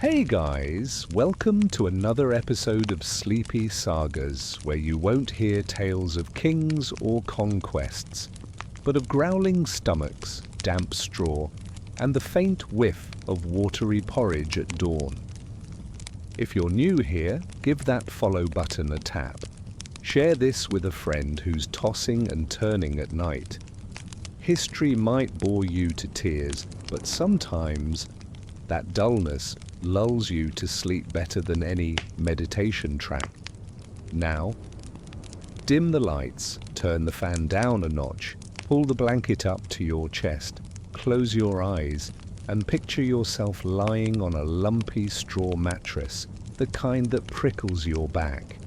Hey guys, welcome to another episode of Sleepy Sagas, where you won't hear tales of kings or conquests, but of growling stomachs, damp straw, and the faint whiff of watery porridge at dawn. If you're new here, give that follow button a tap. Share this with a friend who's tossing and turning at night. History might bore you to tears, but sometimes that dullness lulls you to sleep better than any meditation track. Now, dim the lights, turn the fan down a notch, pull the blanket up to your chest, close your eyes, and picture yourself lying on a lumpy straw mattress, the kind that prickles your back.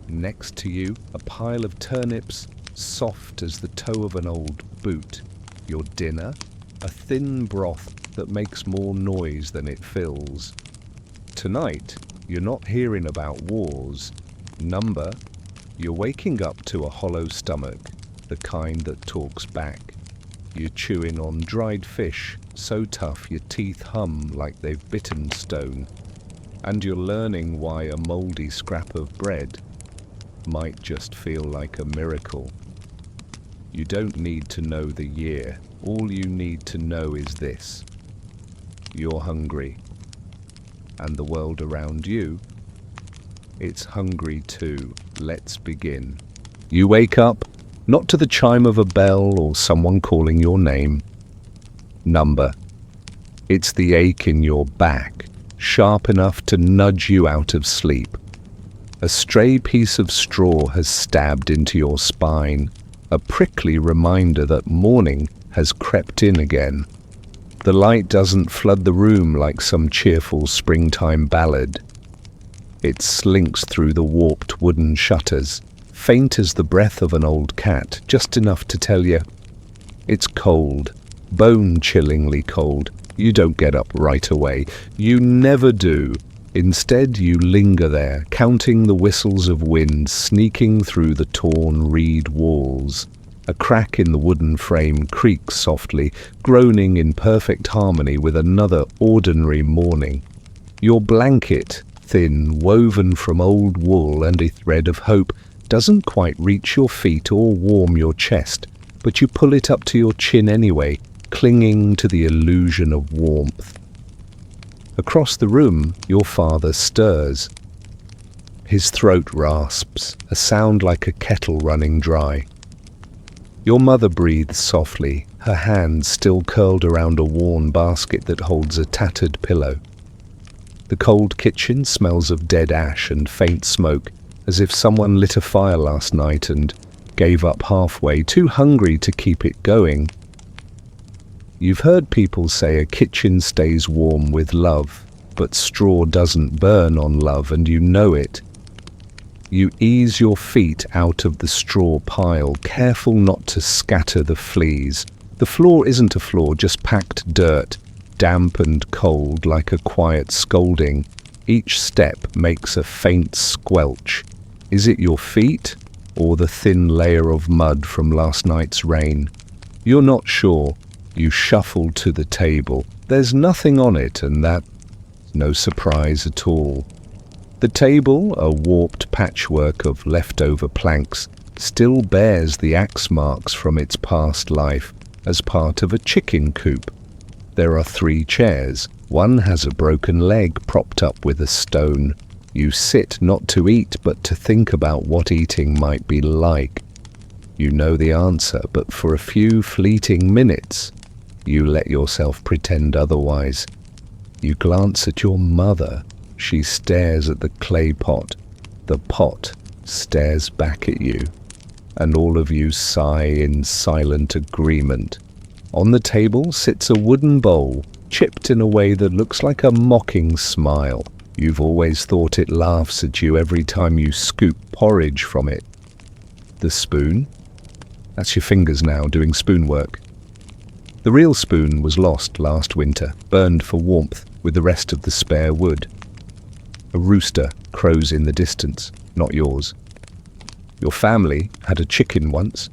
Next to you, a pile of turnips, soft as the toe of an old boot. Your dinner, a thin broth that makes more noise than it fills. Tonight, you're not hearing about wars. You're waking up to a hollow stomach, the kind that talks back. You're chewing on dried fish, so tough your teeth hum like they've bitten stone. And you're learning why a moldy scrap of bread might just feel like a miracle. You don't need to know the year. All you need to know is this: you're hungry, and the world around you, it's hungry too. Let's begin. You wake up, not to the chime of a bell or someone calling your name. It's the ache in your back, sharp enough to nudge you out of sleep. A stray piece of straw has stabbed into your spine, a prickly reminder that morning has crept in again. The light doesn't flood the room like some cheerful springtime ballad. It slinks through the warped wooden shutters, faint as the breath of an old cat, just enough to tell you it's cold, bone-chillingly cold. You don't get up right away. You never do. Instead, you linger there, counting the whistles of wind sneaking through the torn reed walls. A crack in the wooden frame creaks softly, groaning in perfect harmony with another ordinary morning. Your blanket, thin, woven from old wool and a thread of hope, doesn't quite reach your feet or warm your chest, but you pull it up to your chin anyway, clinging to the illusion of warmth. Across the room, your father stirs. His throat rasps, a sound like a kettle running dry. Your mother breathes softly, her hands still curled around a worn basket that holds a tattered pillow. The cold kitchen smells of dead ash and faint smoke, as if someone lit a fire last night and gave up halfway, too hungry to keep it going. You've heard people say a kitchen stays warm with love, but straw doesn't burn on love, and you know it. You ease your feet out of the straw pile, careful not to scatter the fleas. The floor isn't a floor, just packed dirt, damp and cold like a quiet scolding. Each step makes a faint squelch. Is it your feet, or the thin layer of mud from last night's rain? You're not sure. You shuffle to the table. There's nothing on it, and that's no surprise at all. The table, a warped patchwork of leftover planks, still bears the axe marks from its past life as part of a chicken coop. There are 3 chairs. One has a broken leg propped up with a stone. You sit not to eat, but to think about what eating might be like. You know the answer, but for a few fleeting minutes, you let yourself pretend otherwise. You glance at your mother. She stares at the clay pot. The pot stares back at you, and all of you sigh in silent agreement. On the table sits a wooden bowl, chipped in a way that looks like a mocking smile. You've always thought it laughs at you every time you scoop porridge from it. The spoon? That's your fingers now, doing spoon work. The real spoon was lost last winter, burned for warmth with the rest of the spare wood. A rooster crows in the distance, not yours. Your family had a chicken once.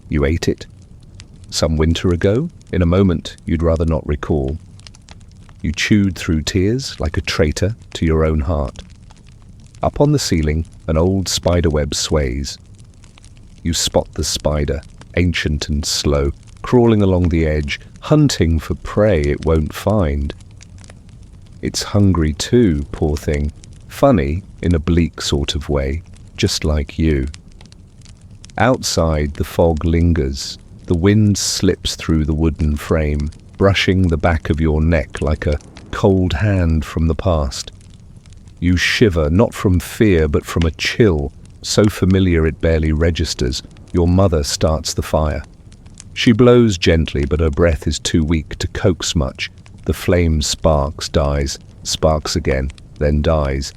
You ate it. Some winter ago, in a moment you'd rather not recall. You chewed through tears like a traitor to your own heart. Up on the ceiling, an old spiderweb sways. You spot the spider, ancient and slow, crawling along the edge, hunting for prey it won't find. It's hungry too, poor thing, funny in a bleak sort of way, just like you. Outside, the fog lingers. The wind slips through the wooden frame, brushing the back of your neck like a cold hand from the past. You shiver, not from fear, but from a chill, so familiar it barely registers. Your mother starts the fire. She blows gently, but her breath is too weak to coax much. The flame sparks, dies, sparks again, then dies.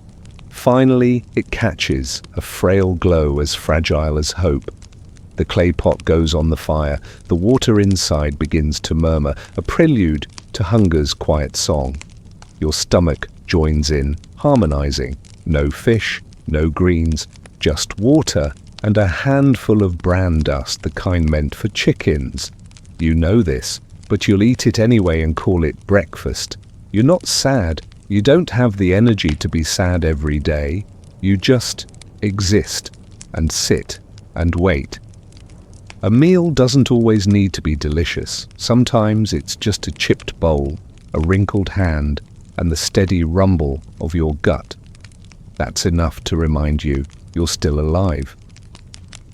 Finally, it catches, a frail glow as fragile as hope. The clay pot goes on the fire. The water inside begins to murmur, a prelude to hunger's quiet song. Your stomach joins in, harmonizing. No fish, no greens, just water and a handful of bran dust, the kind meant for chickens. You know this, but you'll eat it anyway and call it breakfast. You're not sad. You don't have the energy to be sad every day. You just exist and sit and wait. A meal doesn't always need to be delicious. Sometimes it's just a chipped bowl, a wrinkled hand, and the steady rumble of your gut. That's enough to remind you you're still alive.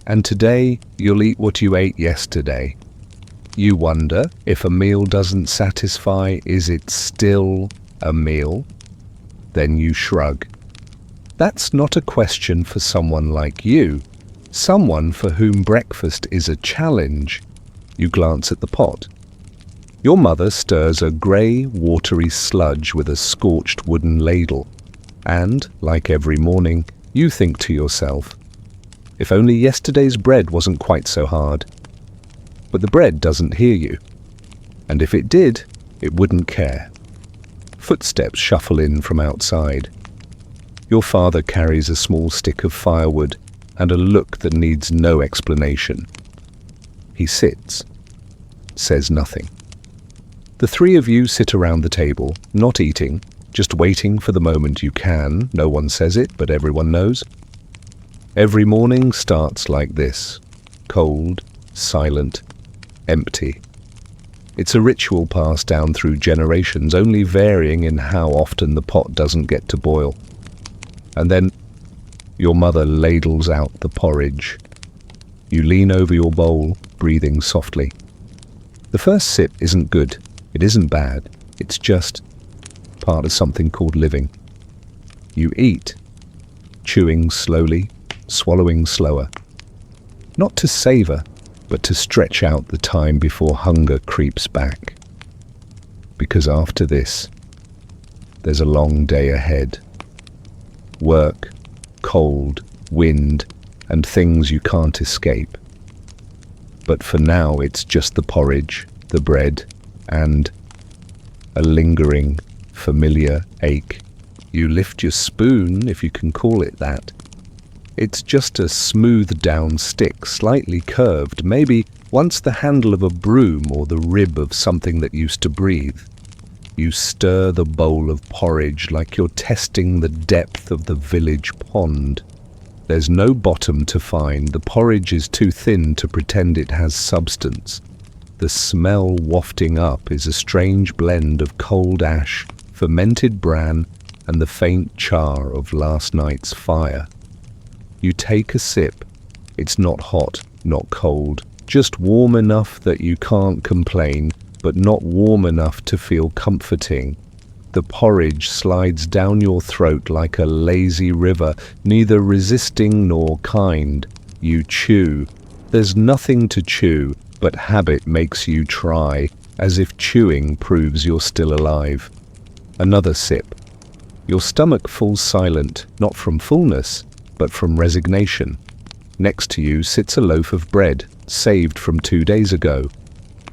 And today, you'll eat what you ate yesterday. You wonder, if a meal doesn't satisfy, is it still a meal? Then you shrug. That's not a question for someone like you, someone for whom breakfast is a challenge. You glance at the pot. Your mother stirs a grey, watery sludge with a scorched wooden ladle. And, like every morning, you think to yourself, if only yesterday's bread wasn't quite so hard. But the bread doesn't hear you. And if it did, it wouldn't care. Footsteps shuffle in from outside. Your father carries a small stick of firewood and a look that needs no explanation. He sits, says nothing. The three of you sit around the table, not eating, just waiting for the moment you can. No one says it, but everyone knows. Every morning starts like this, cold, silent, empty. It's a ritual passed down through generations, only varying in how often the pot doesn't get to boil. And then your mother ladles out the porridge. You lean over your bowl, breathing softly. The first sip isn't good. It isn't bad. It's just part of something called living. You eat, chewing slowly, swallowing slower. Not to savor, but to stretch out the time before hunger creeps back. Because after this, there's a long day ahead. Work, cold, wind, and things you can't escape. But for now, it's just the porridge, the bread, and a lingering, familiar ache. You lift your spoon, if you can call it that. It's just a smoothed-down stick, slightly curved, maybe once the handle of a broom or the rib of something that used to breathe. You stir the bowl of porridge like you're testing the depth of the village pond. There's no bottom to find. The porridge is too thin to pretend it has substance. The smell wafting up is a strange blend of cold ash, fermented bran, and the faint char of last night's fire. You take a sip. It's not hot, not cold, just warm enough that you can't complain, but not warm enough to feel comforting. The porridge slides down your throat like a lazy river, neither resisting nor kind. You chew. There's nothing to chew, but habit makes you try, as if chewing proves you're still alive. Another sip. Your stomach falls silent, not from fullness, but from resignation. Next to you sits a loaf of bread, saved from 2 days ago.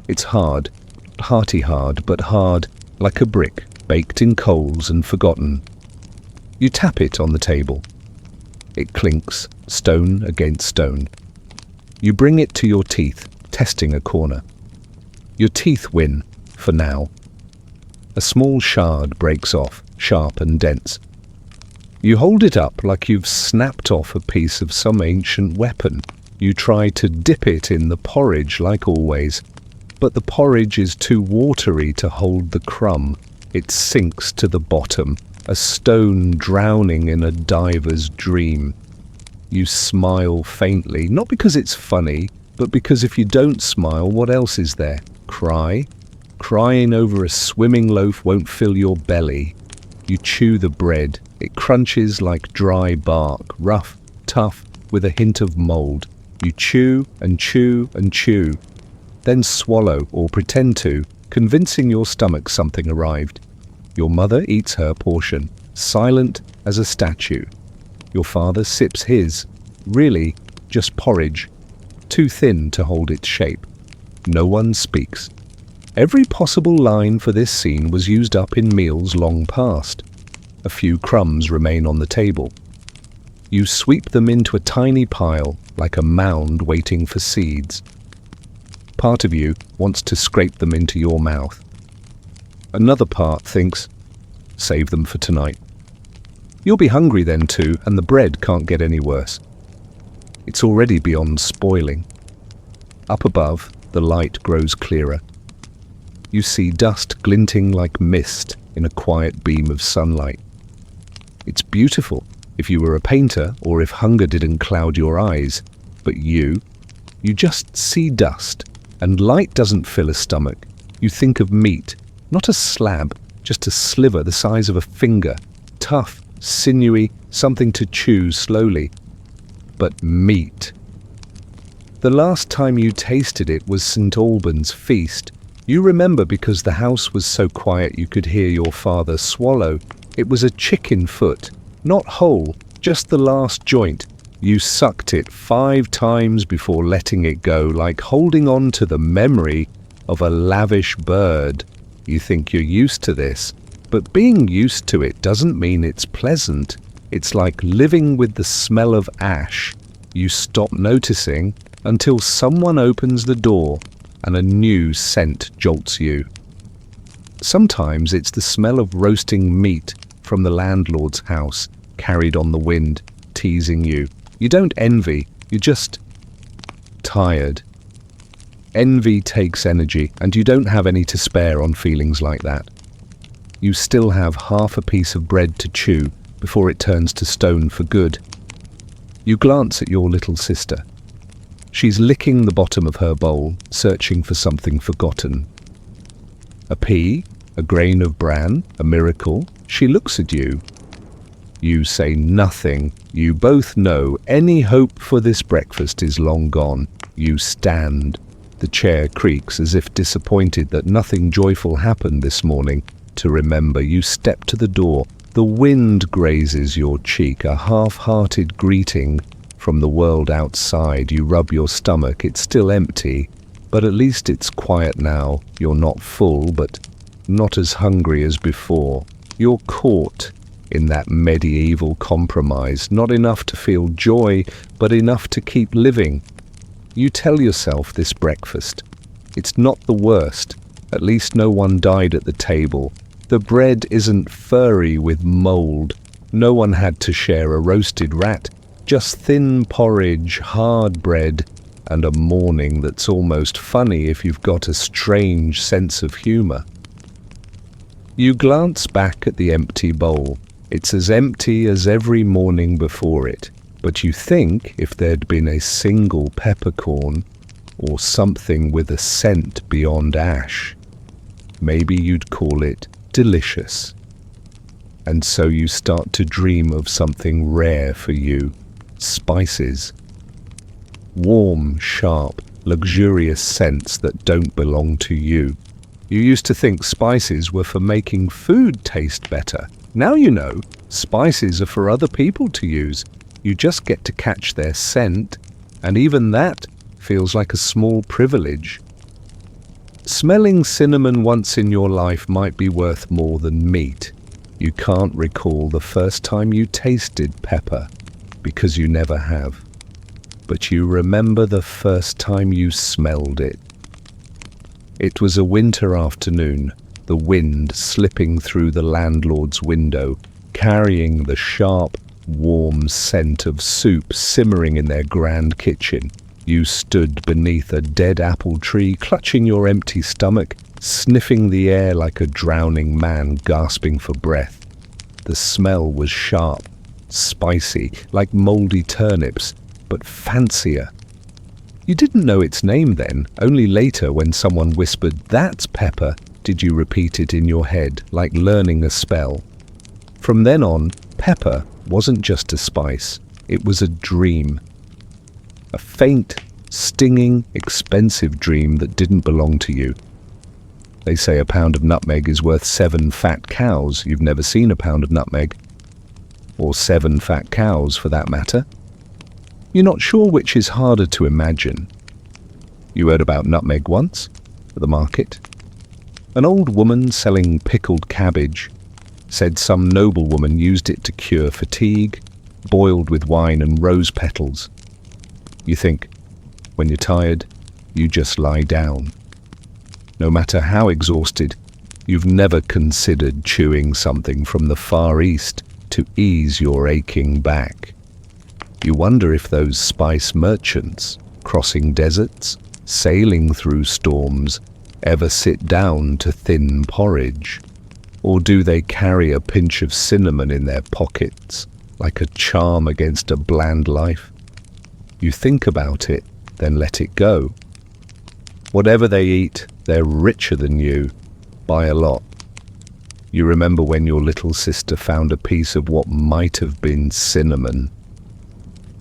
It's hard, hearty hard, but hard like a brick, baked in coals and forgotten. You tap it on the table. It clinks, stone against stone. You bring it to your teeth, testing a corner. Your teeth win, for now. A small shard breaks off, sharp and dense. You hold it up like you've snapped off a piece of some ancient weapon. You try to dip it in the porridge like always, but the porridge is too watery to hold the crumb. It sinks to the bottom, a stone drowning in a diver's dream. You smile faintly, not because it's funny, but because if you don't smile, what else is there? Cry? Crying over a swimming loaf won't fill your belly. You chew the bread. It crunches like dry bark, rough, tough, with a hint of mold. You chew and chew and chew, then swallow or pretend to, convincing your stomach something arrived. Your mother eats her portion, silent as a statue. Your father sips his, really just porridge, too thin to hold its shape. No one speaks. Every possible line for this scene was used up in meals long past. A few crumbs remain on the table. You sweep them into a tiny pile, like a mound waiting for seeds. Part of you wants to scrape them into your mouth. Another part thinks, save them for tonight. You'll be hungry then too, and the bread can't get any worse. It's already beyond spoiling. Up above, the light grows clearer. You see dust glinting like mist in a quiet beam of sunlight. It's beautiful if you were a painter or if hunger didn't cloud your eyes, but you just see dust, and light doesn't fill a stomach. You think of meat, not a slab, just a sliver the size of a finger, tough, sinewy, something to chew slowly. But meat. The last time you tasted it was St. Alban's feast. You remember because the house was so quiet you could hear your father swallow. It was a chicken foot, not whole, just the last joint. You sucked it 5 times before letting it go, like holding on to the memory of a lavish bird. You think you're used to this, but being used to it doesn't mean it's pleasant. It's like living with the smell of ash. You stop noticing until someone opens the door and a new scent jolts you. Sometimes it's the smell of roasting meat from the landlord's house, carried on the wind, teasing you. You don't envy, you're just tired. Envy takes energy, and you don't have any to spare on feelings like that. You still have half a piece of bread to chew before it turns to stone for good. You glance at your little sister. She's licking the bottom of her bowl, searching for something forgotten. A pea, a grain of bran, a miracle. She looks at you. You say nothing. You both know any hope for this breakfast is long gone. You stand. The chair creaks as if disappointed that nothing joyful happened this morning. To remember, you step to the door. The wind grazes your cheek, a half-hearted greeting from the world outside. You rub your stomach. It's still empty, but at least it's quiet now. You're not full, but not as hungry as before. You're caught in that medieval compromise, not enough to feel joy, but enough to keep living. You tell yourself this breakfast. It's not the worst. At least no one died at the table. The bread isn't furry with mold. No one had to share a roasted rat. Just thin porridge, hard bread, and a morning that's almost funny if you've got a strange sense of humor. You glance back at the empty bowl. It's as empty as every morning before it, but you think if there'd been a single peppercorn or something with a scent beyond ash, maybe you'd call it delicious. And so you start to dream of something rare for you, spices. Warm, sharp, luxurious scents that don't belong to you. You used to think spices were for making food taste better. Now you know, spices are for other people to use. You just get to catch their scent, and even that feels like a small privilege. Smelling cinnamon once in your life might be worth more than meat. You can't recall the first time you tasted pepper, because you never have. But you remember the first time you smelled it. It was a winter afternoon. the wind slipping through the landlord's window, carrying the sharp, warm scent of soup simmering in their grand kitchen. You stood beneath a dead apple tree, clutching your empty stomach, sniffing the air like a drowning man gasping for breath. The smell was sharp, spicy, like moldy turnips, but fancier. You didn't know its name then, only later when someone whispered, "That's pepper," did you repeat it in your head, like learning a spell. From then on, pepper wasn't just a spice, it was a dream. A faint, stinging, expensive dream that didn't belong to you. They say a pound of nutmeg is worth 7 fat cows. You've never seen a pound of nutmeg. Or 7 fat cows, for that matter. You're not sure which is harder to imagine. You heard about nutmeg once, at the market. An old woman selling pickled cabbage said some noblewoman used it to cure fatigue, boiled with wine and rose petals. You think, when you're tired, you just lie down. No matter how exhausted, you've never considered chewing something from the Far East to ease your aching back. You wonder if those spice merchants, crossing deserts, sailing through storms, ever sit down to thin porridge. Or do they carry a pinch of cinnamon in their pockets, like a charm against a bland life? You think about it, then let it go. Whatever they eat, they're richer than you, by a lot. You remember when your little sister found a piece of what might have been cinnamon.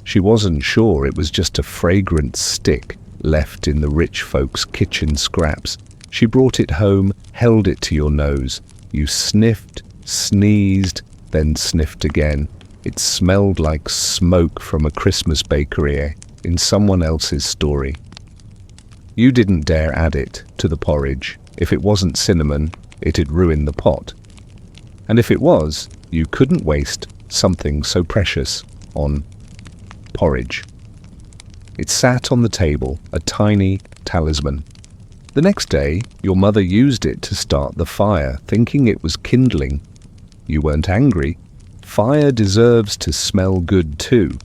She wasn't sure it was just a fragrant stick left in the rich folks' kitchen scraps. She brought it home, held it to your nose. You sniffed, sneezed, then sniffed again. It smelled like smoke from a Christmas bakery in someone else's story. You didn't dare add it to the porridge. If it wasn't cinnamon, it'd ruin the pot. And if it was, you couldn't waste something so precious on porridge. It sat on the table, a tiny talisman. The next day, your mother used it to start the fire, thinking it was kindling. You weren't angry. Fire deserves to smell good too.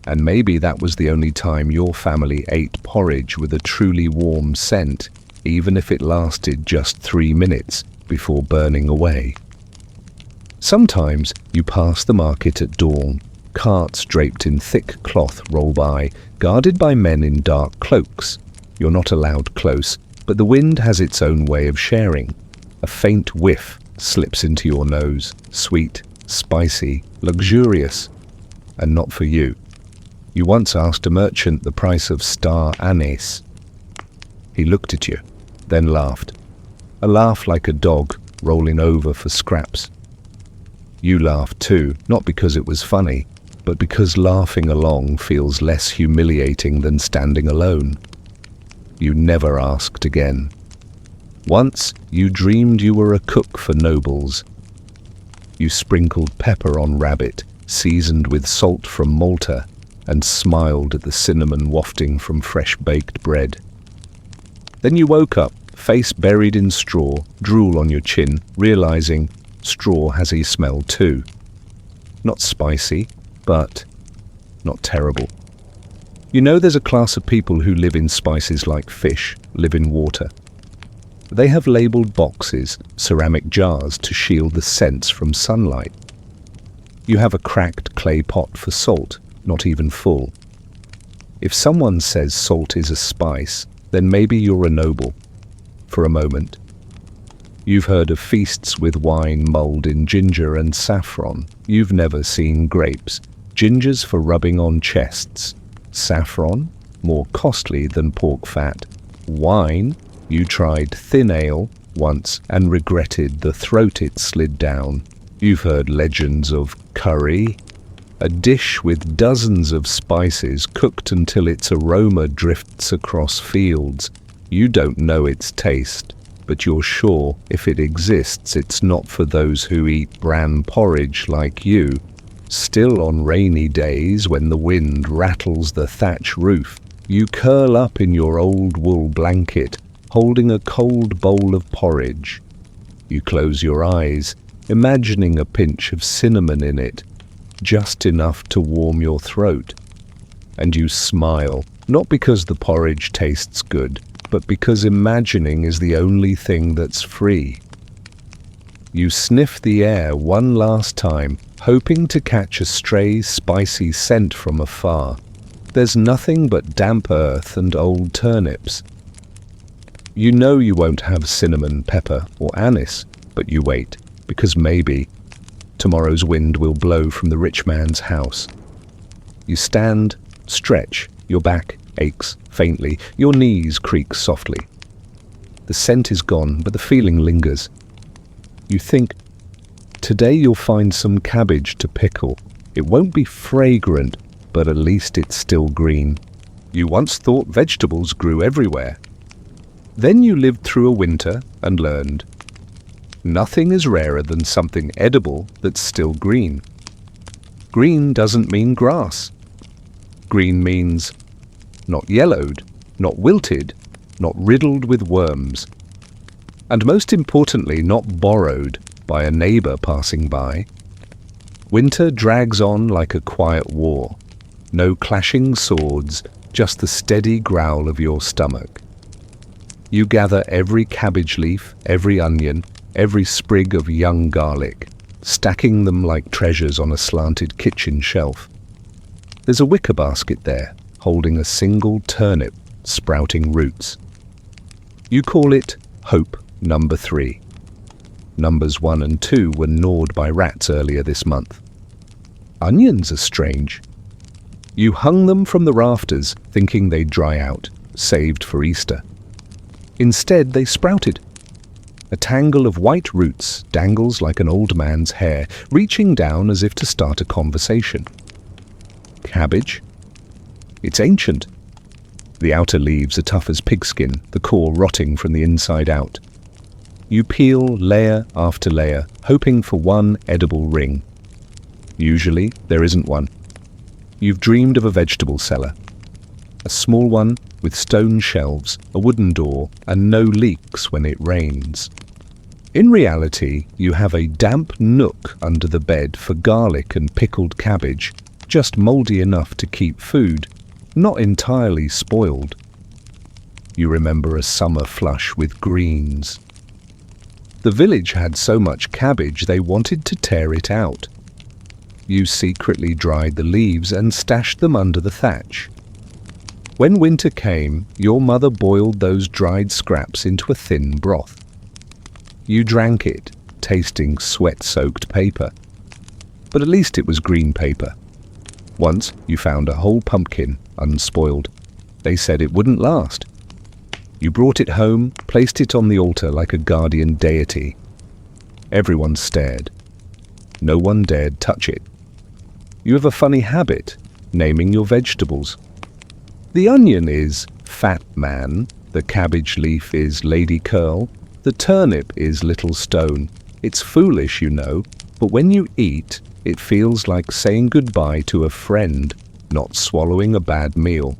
And maybe that was the only time your family ate porridge with a truly warm scent, even if it lasted just 3 minutes before burning away. Sometimes you pass the market at dawn. Carts draped in thick cloth roll by, guarded by men in dark cloaks. You're not allowed close, but the wind has its own way of sharing. A faint whiff slips into your nose, sweet, spicy, luxurious, and not for you. You once asked a merchant the price of star anise. He looked at you, then laughed. A laugh like a dog rolling over for scraps. You laughed too, not because it was funny, but because laughing along feels less humiliating than standing alone. You never asked again. Once you dreamed you were a cook for nobles. You sprinkled pepper on rabbit, seasoned with salt from Malta, and smiled at the cinnamon wafting from fresh-baked bread. Then you woke up, face buried in straw, drool on your chin, realizing straw has a smell too. Not spicy, but not terrible. You know there's a class of people who live in spices like fish, live in water. They have labeled boxes, ceramic jars, to shield the scents from sunlight. You have a cracked clay pot for salt, not even full. If someone says salt is a spice, then maybe you're a noble. For a moment. You've heard of feasts with wine mulled in ginger and saffron. You've never seen grapes. Gingers for rubbing on chests. Saffron, more costly than pork fat. Wine, you tried thin ale once and regretted the throat it slid down. You've heard legends of curry, a dish with dozens of spices cooked until its aroma drifts across fields. You don't know its taste, but you're sure if it exists, it's not for those who eat bran porridge like you. Still, on rainy days when the wind rattles the thatch roof, you curl up in your old wool blanket, holding a cold bowl of porridge. You close your eyes, imagining a pinch of cinnamon in it, just enough to warm your throat. And you smile, not because the porridge tastes good, but because imagining is the only thing that's free. You sniff the air one last time, hoping to catch a stray, spicy scent from afar. There's nothing but damp earth and old turnips. You know you won't have cinnamon, pepper, or anise, but you wait, because maybe tomorrow's wind will blow from the rich man's house. You stand, stretch, your back aches faintly, your knees creak softly. The scent is gone, but the feeling lingers. You think, today you'll find some cabbage to pickle. It won't be fragrant, but at least it's still green. You once thought vegetables grew everywhere. Then you lived through a winter and learned. Nothing is rarer than something edible that's still green. Green doesn't mean grass. Green means not yellowed, not wilted, not riddled with worms. And most importantly, not borrowed by a neighbor passing by. Winter drags on like a quiet war. No clashing swords, just the steady growl of your stomach. You gather every cabbage leaf, every onion, every sprig of young garlic, stacking them like treasures on a slanted kitchen shelf. There's a wicker basket there, holding a single turnip, sprouting roots. You call it Hope Number 3. Numbers 1 and 2 were gnawed by rats earlier this month. Onions are strange. You hung them from the rafters, thinking they'd dry out, saved for Easter. Instead, they sprouted. A tangle of white roots dangles like an old man's hair, reaching down as if to start a conversation. Cabbage? It's ancient. The outer leaves are tough as pigskin, the core rotting from the inside out. You peel layer after layer, hoping for one edible ring. Usually, there isn't one. You've dreamed of a vegetable cellar. A small one with stone shelves, a wooden door, and no leaks when it rains. In reality, you have a damp nook under the bed for garlic and pickled cabbage, just mouldy enough to keep food, not entirely spoiled. You remember a summer flush with greens. The village had so much cabbage they wanted to tear it out. You secretly dried the leaves and stashed them under the thatch. When winter came, your mother boiled those dried scraps into a thin broth. You drank it, tasting sweat-soaked paper. But at least it was green paper. Once you found a whole pumpkin, unspoiled. They said it wouldn't last. You brought it home, placed it on the altar like a guardian deity. Everyone stared. No one dared touch it. You have a funny habit, naming your vegetables. The onion is Fat Man, the cabbage leaf is Lady Curl, the turnip is Little Stone. It's foolish, you know, but when you eat, it feels like saying goodbye to a friend, not swallowing a bad meal.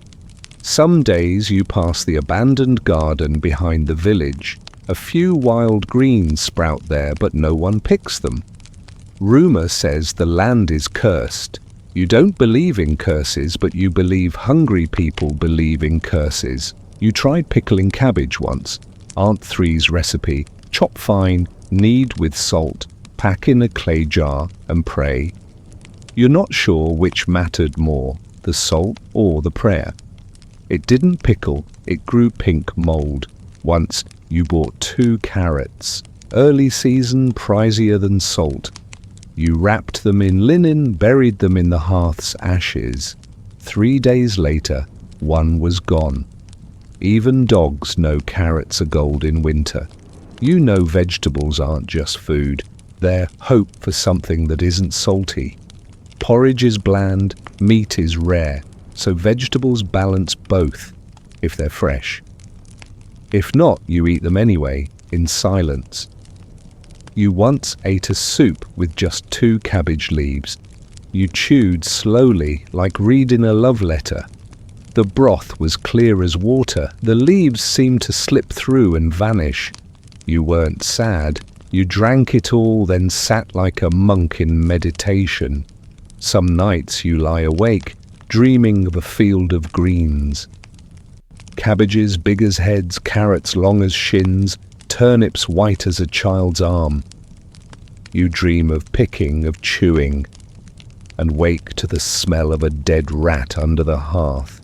Some days you pass the abandoned garden behind the village. A few wild greens sprout there, but no one picks them. Rumor says the land is cursed. You don't believe in curses, but you believe hungry people believe in curses. You tried pickling cabbage once. Aunt Three's recipe. Chop fine, knead with salt, pack in a clay jar, and pray. You're not sure which mattered more, the salt or the prayer. It didn't pickle, it grew pink mold. Once you bought 2 carrots, early season, pricier than salt. You wrapped them in linen, buried them in the hearth's ashes. 3 days later, one was gone. Even dogs know carrots are gold in winter. You know vegetables aren't just food. They're hope for something that isn't salty. Porridge is bland, meat is rare, so vegetables balance both, if they're fresh. If not, you eat them anyway, in silence. You once ate a soup with just 2 cabbage leaves. You chewed slowly, like reading a love letter. The broth was clear as water. The leaves seemed to slip through and vanish. You weren't sad. You drank it all, then sat like a monk in meditation. Some nights you lie awake, dreaming of a field of greens. Cabbages big as heads, carrots long as shins, turnips white as a child's arm. You dream of picking, of chewing, and wake to the smell of a dead rat under the hearth.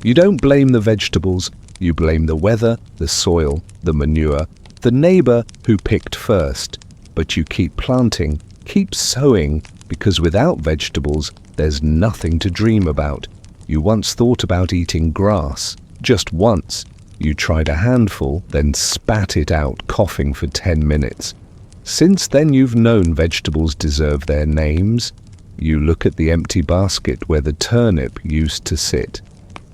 You don't blame the vegetables, you blame the weather, the soil, the manure, the neighbor who picked first. But you keep planting, keep sowing, because without vegetables, there's nothing to dream about. You once thought about eating grass, just once. You tried a handful, then spat it out, coughing for 10 minutes. Since then you've known vegetables deserve their names. You look at the empty basket where the turnip used to sit.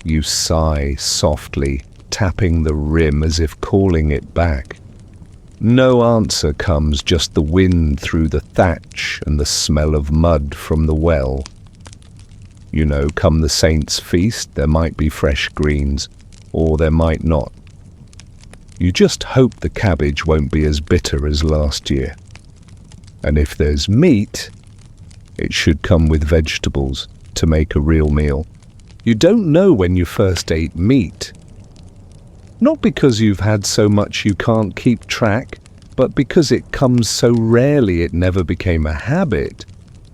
You sigh softly, tapping the rim as if calling it back. No answer comes, just the wind through the thatch and the smell of mud from the well. You know, come the saints' feast, there might be fresh greens, or there might not. You just hope the cabbage won't be as bitter as last year. And if there's meat, it should come with vegetables to make a real meal. You don't know when you first ate meat. Not because you've had so much you can't keep track, but because it comes so rarely it never became a habit.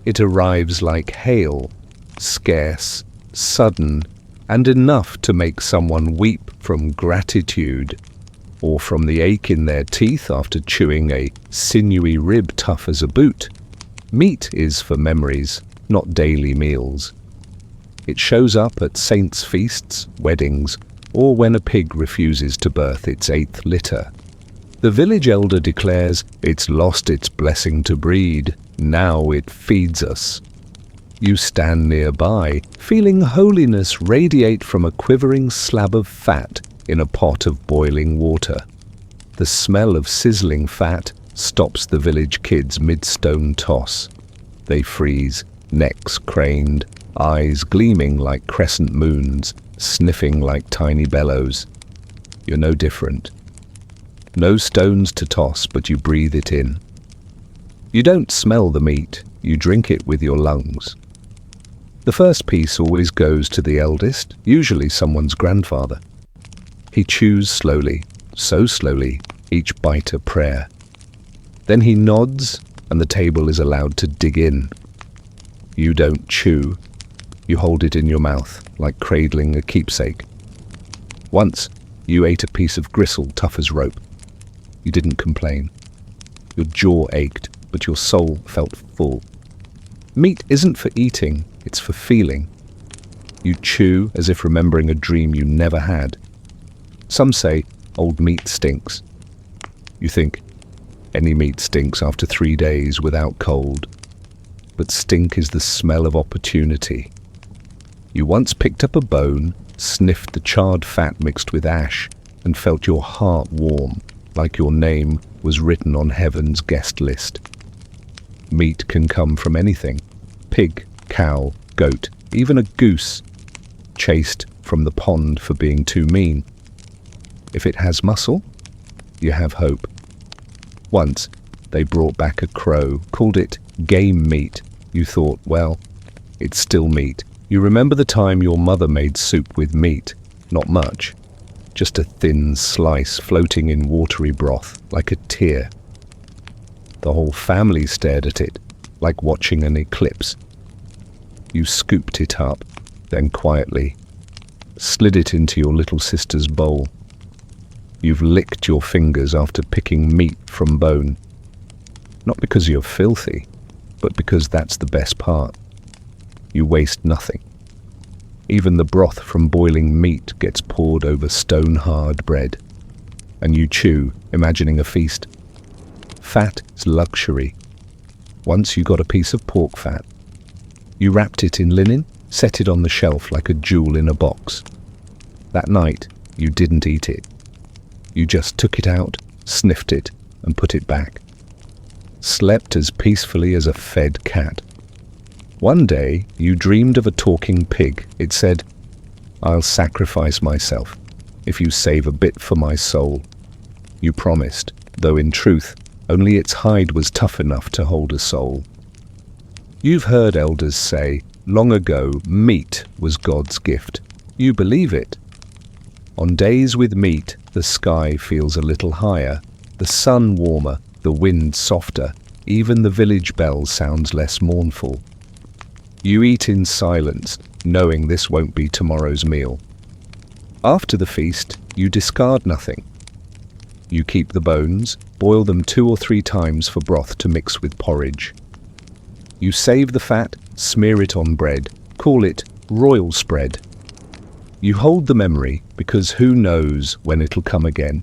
It arrives like hail, scarce, sudden, and enough to make someone weep from gratitude, or from the ache in their teeth after chewing a sinewy rib tough as a boot. Meat is for memories, not daily meals. It shows up at saints' feasts, weddings, or when a pig refuses to birth its 8th litter. The village elder declares it's lost its blessing to breed, now it feeds us. You stand nearby, feeling holiness radiate from a quivering slab of fat in a pot of boiling water. The smell of sizzling fat stops the village kids mid-stone toss. They freeze, necks craned, eyes gleaming like crescent moons, sniffing like tiny bellows. You're no different. No stones to toss, but you breathe it in. You don't smell the meat, you drink it with your lungs. The first piece always goes to the eldest, usually someone's grandfather. He chews slowly, so slowly, each bite a prayer. Then he nods, and the table is allowed to dig in. You don't chew. You hold it in your mouth, like cradling a keepsake. Once, you ate a piece of gristle tough as rope. You didn't complain. Your jaw ached, but your soul felt full. Meat isn't for eating, it's for feeling. You chew as if remembering a dream you never had. Some say old meat stinks. You think, any meat stinks after 3 days without cold. But stink is the smell of opportunity. You once picked up a bone, sniffed the charred fat mixed with ash, and felt your heart warm, like your name was written on heaven's guest list. Meat can come from anything. Pig, cow, goat, even a goose, chased from the pond for being too mean. If it has muscle, you have hope. Once, they brought back a crow, called it game meat. You thought, well, it's still meat. You remember the time your mother made soup with meat. Not much. Just a thin slice floating in watery broth, like a tear. The whole family stared at it, like watching an eclipse. You scooped it up, then quietly slid it into your little sister's bowl. You've licked your fingers after picking meat from bone. Not because you're filthy, but because that's the best part. You waste nothing. Even the broth from boiling meat gets poured over stone-hard bread. And you chew, imagining a feast. Fat is luxury. Once you got a piece of pork fat. You wrapped it in linen, set it on the shelf like a jewel in a box. That night, you didn't eat it. You just took it out, sniffed it, and put it back. Slept as peacefully as a fed cat. One day, you dreamed of a talking pig. It said, "I'll sacrifice myself if you save a bit for my soul." You promised, though in truth, only its hide was tough enough to hold a soul. You've heard elders say, long ago, meat was God's gift. You believe it. On days with meat, the sky feels a little higher, the sun warmer, the wind softer, even the village bell sounds less mournful. You eat in silence, knowing this won't be tomorrow's meal. After the feast, you discard nothing. You keep the bones, boil them 2 or 3 times for broth to mix with porridge. You save the fat, smear it on bread, call it royal spread. You hold the memory because who knows when it'll come again.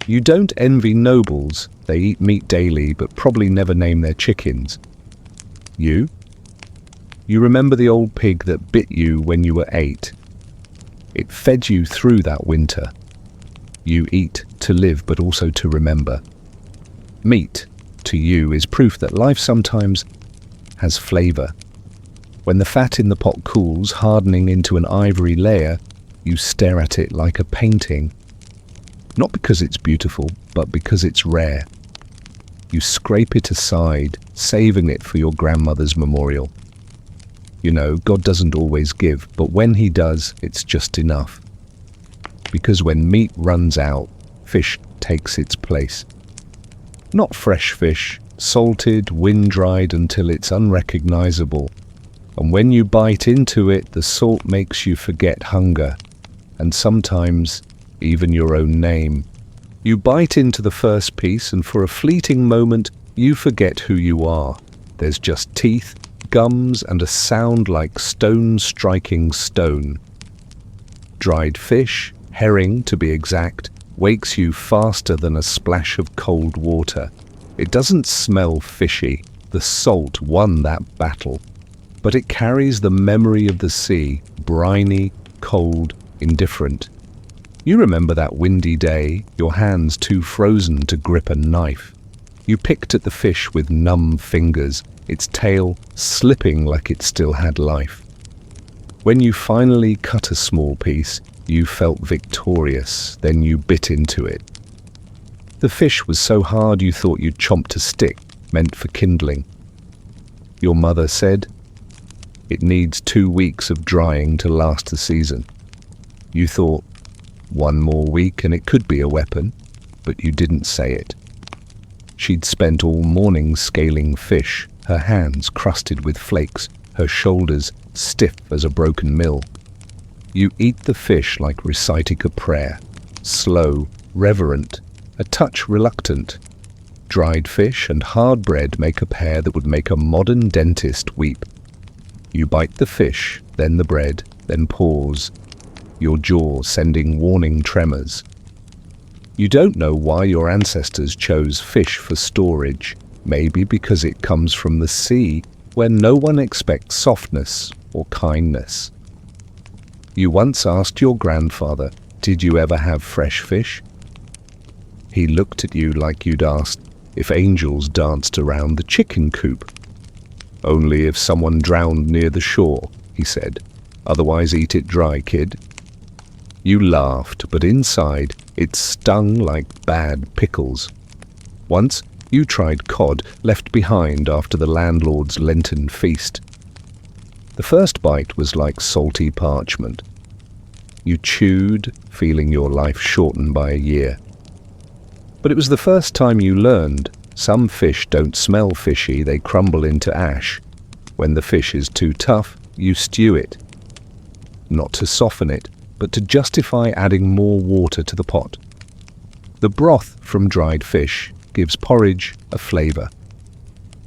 You don't envy nobles, they eat meat daily but probably never name their chickens. You remember the old pig that bit you when you were 8. It fed you through that winter. You eat to live but also to remember. Meat, to you, is proof that life sometimes has flavour. When the fat in the pot cools, hardening into an ivory layer, you stare at it like a painting. Not because it's beautiful, but because it's rare. You scrape it aside, saving it for your grandmother's memorial. You know, God doesn't always give, but when He does, it's just enough. Because when meat runs out, fish takes its place. Not fresh fish, salted, wind-dried until it's unrecognizable. And when you bite into it, the salt makes you forget hunger, and sometimes even your own name. You bite into the first piece, and for a fleeting moment, you forget who you are. There's just teeth, gums, and a sound like stone striking stone. Dried fish, herring to be exact, wakes you faster than a splash of cold water. It doesn't smell fishy. The salt won that battle. But it carries the memory of the sea, briny, cold, indifferent. You remember that windy day, your hands too frozen to grip a knife. You picked at the fish with numb fingers, its tail slipping like it still had life. When you finally cut a small piece, you felt victorious, then you bit into it. The fish was so hard you thought you'd chomped a stick, meant for kindling. Your mother said, "It needs 2 weeks of drying to last the season." You thought, 1 more week and it could be a weapon, but you didn't say it. She'd spent all morning scaling fish, her hands crusted with flakes, her shoulders stiff as a broken mill. You eat the fish like reciting a prayer, slow, reverent, a touch reluctant. Dried fish and hard bread make a pair that would make a modern dentist weep. You bite the fish, then the bread, then pause, your jaw sending warning tremors. You don't know why your ancestors chose fish for storage, maybe because it comes from the sea, where no one expects softness or kindness. You once asked your grandfather, "Did you ever have fresh fish?" He looked at you like you'd asked if angels danced around the chicken coop. "Only if someone drowned near the shore," he said. "Otherwise eat it dry, kid." You laughed, but inside it stung like bad pickles. Once you tried cod left behind after the landlord's Lenten feast. The first bite was like salty parchment. You chewed, feeling your life shortened by a year. But it was the first time you learned some fish don't smell fishy, they crumble into ash. When the fish is too tough, you stew it. Not to soften it, but to justify adding more water to the pot. The broth from dried fish gives porridge a flavour.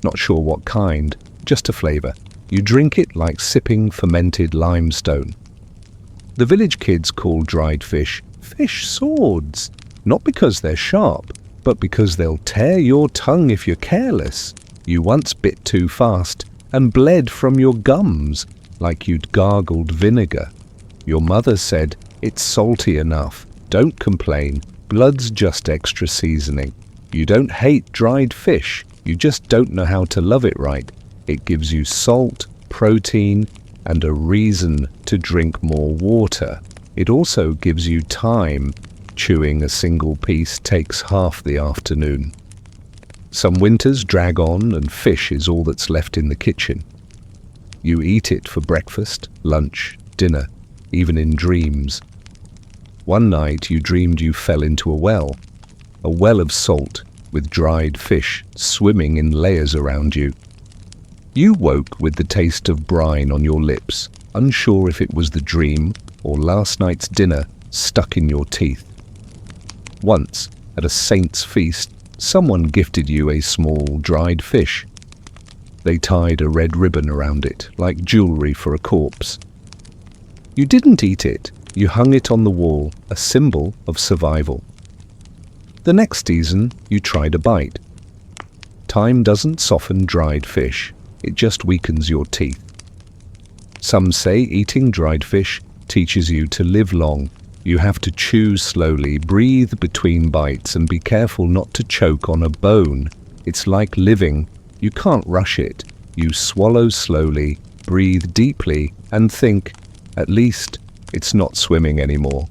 Not sure what kind, just a flavour. You drink it like sipping fermented limestone. The village kids call dried fish swords, not because they're sharp, but because they'll tear your tongue if you're careless. You once bit too fast and bled from your gums like you'd gargled vinegar. Your mother said, "It's salty enough, don't complain, blood's just extra seasoning." You don't hate dried fish, you just don't know how to love it right. It gives you salt, protein, and a reason to drink more water. It also gives you time. Chewing a single piece takes half the afternoon. Some winters drag on and fish is all that's left in the kitchen. You eat it for breakfast, lunch, dinner, even in dreams. One night you dreamed you fell into a well of salt with dried fish swimming in layers around you. You woke with the taste of brine on your lips, unsure if it was the dream or last night's dinner stuck in your teeth. Once, at a saint's feast, someone gifted you a small dried fish. They tied a red ribbon around it, like jewelry for a corpse. You didn't eat it, you hung it on the wall, a symbol of survival. The next season, you tried a bite. Time doesn't soften dried fish, it just weakens your teeth. Some say eating dried fish teaches you to live long. You have to chew slowly, breathe between bites, and be careful not to choke on a bone. It's like living. You can't rush it. You swallow slowly, breathe deeply, and think, at least it's not swimming anymore.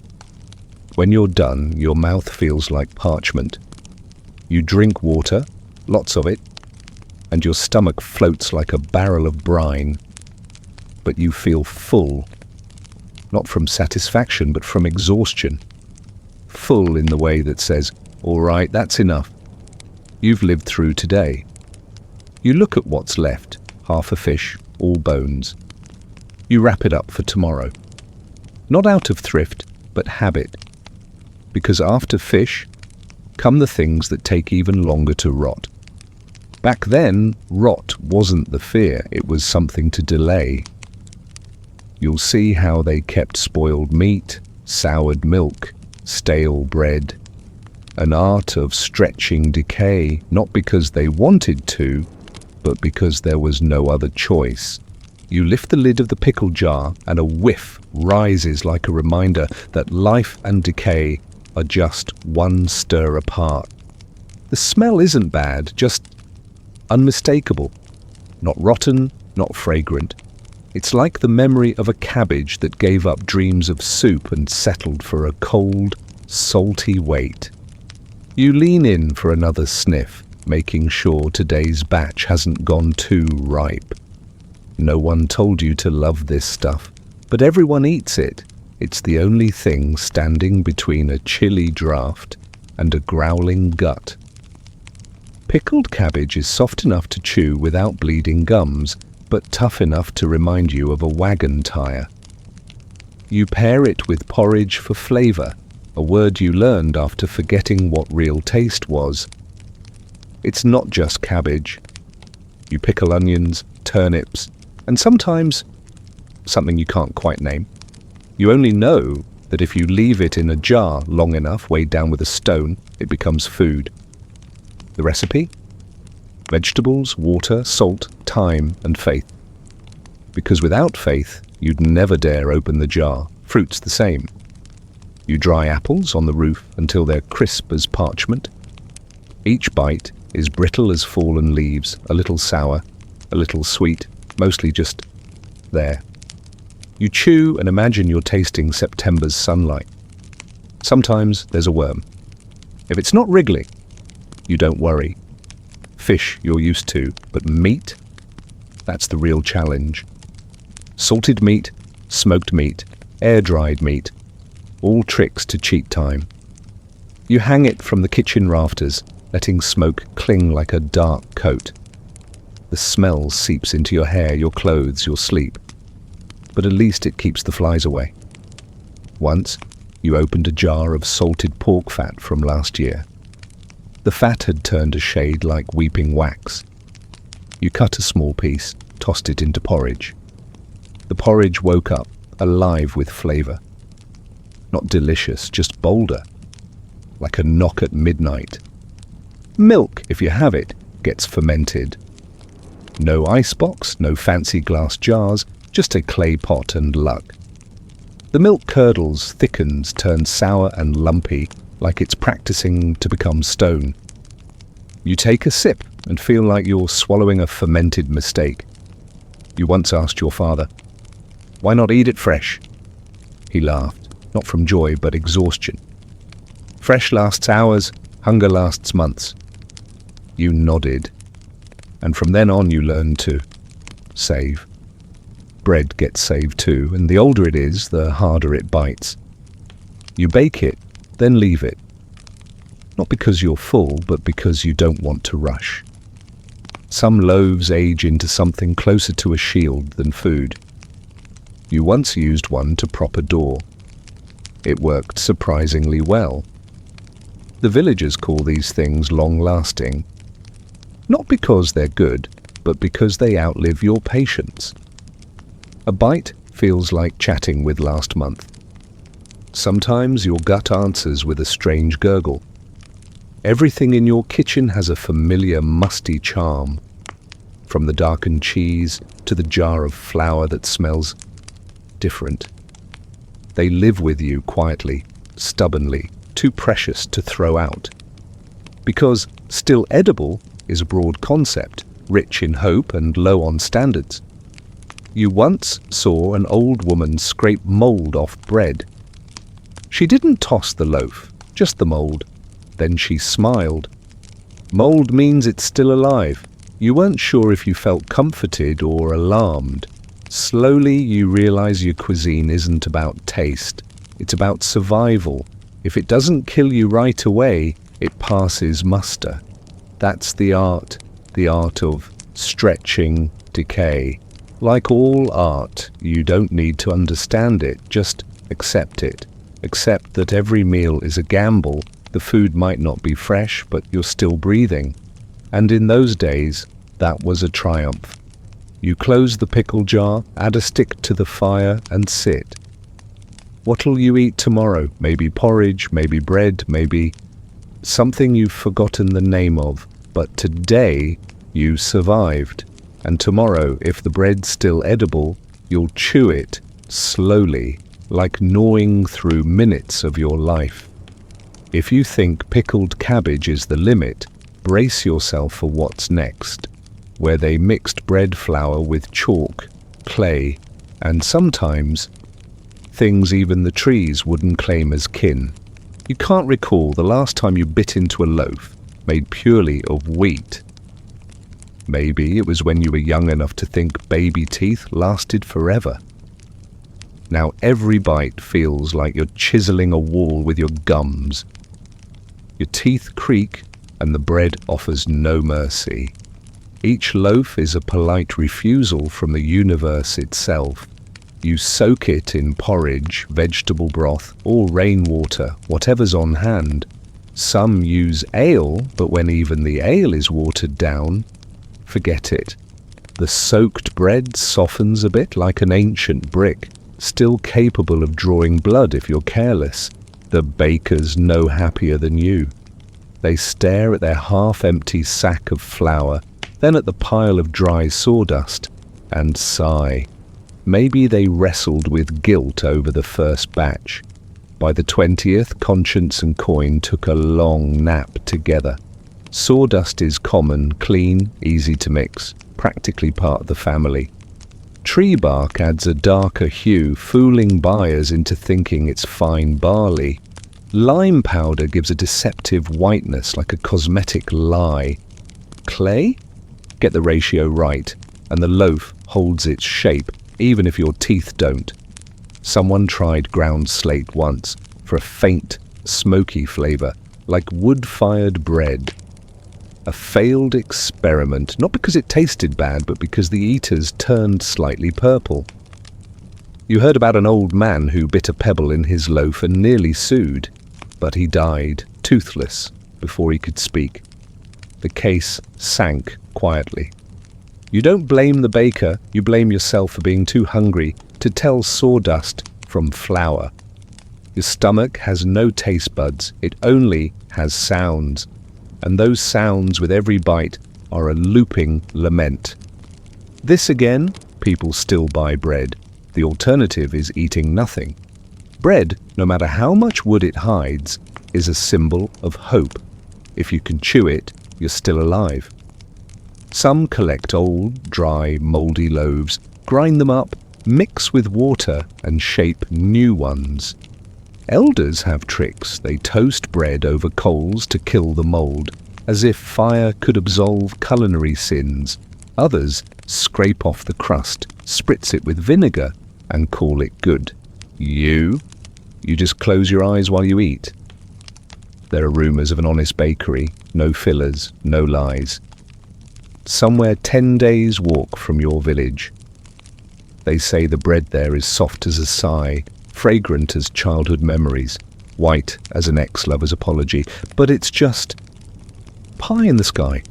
When you're done, your mouth feels like parchment. You drink water, lots of it, and your stomach floats like a barrel of brine. But you feel full. Not from satisfaction, but from exhaustion. Full in the way that says, all right, that's enough. You've lived through today. You look at what's left, half a fish, all bones. You wrap it up for tomorrow. Not out of thrift, but habit. Because after fish, come the things that take even longer to rot. Back then, rot wasn't the fear, it was something to delay. You'll see how they kept spoiled meat, soured milk, stale bread. An art of stretching decay, not because they wanted to, but because there was no other choice. You lift the lid of the pickle jar and a whiff rises like a reminder that life and decay are just one stir apart. The smell isn't bad, just unmistakable. Not rotten, not fragrant. It's like the memory of a cabbage that gave up dreams of soup and settled for a cold, salty wait. You lean in for another sniff, making sure today's batch hasn't gone too ripe. No one told you to love this stuff, but everyone eats it. It's the only thing standing between a chilly draft and a growling gut. Pickled cabbage is soft enough to chew without bleeding gums, but tough enough to remind you of a wagon tire. You pair it with porridge for flavor, a word you learned after forgetting what real taste was. It's not just cabbage. You pickle onions, turnips, and sometimes something you can't quite name. You only know that if you leave it in a jar long enough, weighed down with a stone, it becomes food. The recipe? Vegetables, water, salt, thyme, and faith. Because without faith, you'd never dare open the jar. Fruit's the same. You dry apples on the roof until they're crisp as parchment. Each bite is brittle as fallen leaves, a little sour, a little sweet, mostly just there. You chew and imagine you're tasting September's sunlight. Sometimes there's a worm. If it's not wriggling, you don't worry. Fish you're used to, but meat? That's the real challenge. Salted meat, smoked meat, air-dried meat, all tricks to cheat time. You hang it from the kitchen rafters, letting smoke cling like a dark coat. The smell seeps into your hair, your clothes, your sleep. But at least it keeps the flies away. Once, you opened a jar of salted pork fat from last year. The fat had turned a shade like weeping wax. You cut a small piece, tossed it into porridge. The porridge woke up, alive with flavor. Not delicious, just bolder. Like a knock at midnight. Milk, if you have it, gets fermented. No icebox, no fancy glass jars, just a clay pot and luck. The milk curdles, thickens, turns sour and lumpy, like it's practicing to become stone. You take a sip and feel like you're swallowing a fermented mistake. You once asked your father, "Why not eat it fresh?" He laughed, not from joy but exhaustion. Fresh lasts hours, hunger lasts months. You nodded. And from then on you learned to save. Bread gets saved too, and the older it is, the harder it bites. You bake it, then leave it. Not because you're full, but because you don't want to rush. Some loaves age into something closer to a shield than food. You once used one to prop a door. It worked surprisingly well. The villagers call these things long-lasting, not because they're good, but because they outlive your patience. A bite feels like chatting with last month. Sometimes your gut answers with a strange gurgle. Everything in your kitchen has a familiar musty charm, from the darkened cheese to the jar of flour that smells different. They live with you quietly, stubbornly, too precious to throw out. Because still edible is a broad concept, rich in hope and low on standards. You once saw an old woman scrape mold off bread. She didn't toss the loaf, just the mold. Then she smiled. Mold means it's still alive. You weren't sure if you felt comforted or alarmed. Slowly you realize your cuisine isn't about taste. It's about survival. If it doesn't kill you right away, it passes muster. That's the art of stretching decay. Like all art, you don't need to understand it, just accept it. Accept that every meal is a gamble. The food might not be fresh, but you're still breathing. And in those days, that was a triumph. You close the pickle jar, add a stick to the fire, and sit. What'll you eat tomorrow? Maybe porridge, maybe bread, maybe something you've forgotten the name of. But today, you survived. And tomorrow, if the bread's still edible, you'll chew it slowly, like gnawing through minutes of your life. If you think pickled cabbage is the limit, brace yourself for what's next, where they mixed bread flour with chalk, clay, and sometimes things even the trees wouldn't claim as kin. You can't recall the last time you bit into a loaf made purely of wheat. Maybe it was when you were young enough to think baby teeth lasted forever. Now every bite feels like you're chiseling a wall with your gums. Your teeth creak and the bread offers no mercy. Each loaf is a polite refusal from the universe itself. You soak it in porridge, vegetable broth, or rainwater, whatever's on hand. Some use ale, but when even the ale is watered down, forget it. The soaked bread softens a bit like an ancient brick, still capable of drawing blood if you're careless. The baker's no happier than you. They stare at their half-empty sack of flour, then at the pile of dry sawdust, and sigh. Maybe they wrestled with guilt over the first batch. By the 20th, conscience and coin took a long nap together. Sawdust is common, clean, easy to mix, practically part of the family. Tree bark adds a darker hue, fooling buyers into thinking it's fine barley. Lime powder gives a deceptive whiteness like a cosmetic lie. Clay? Get the ratio right, and the loaf holds its shape, even if your teeth don't. Someone tried ground slate once for a faint, smoky flavor, like wood-fired bread. A failed experiment, not because it tasted bad, but because the eaters turned slightly purple. You heard about an old man who bit a pebble in his loaf and nearly sued, but he died, toothless, before he could speak. The case sank quietly. You don't blame the baker, you blame yourself for being too hungry to tell sawdust from flour. Your stomach has no taste buds, it only has sounds. And those sounds with every bite are a looping lament. This again, people still buy bread. The alternative is eating nothing. Bread, no matter how much wood it hides, is a symbol of hope. If you can chew it, you're still alive. Some collect old, dry, moldy loaves, grind them up, mix with water, and shape new ones. Elders have tricks. They toast bread over coals to kill the mold. as if fire could absolve culinary sins. Others scrape off the crust, spritz it with vinegar, and call it good. You just close your eyes while you eat. There are rumours of an honest bakery, no fillers, no lies. Somewhere 10 days' walk from your village. They say the bread there is soft as a sigh, fragrant as childhood memories, white as an ex-lover's apology, but it's just pie in the sky.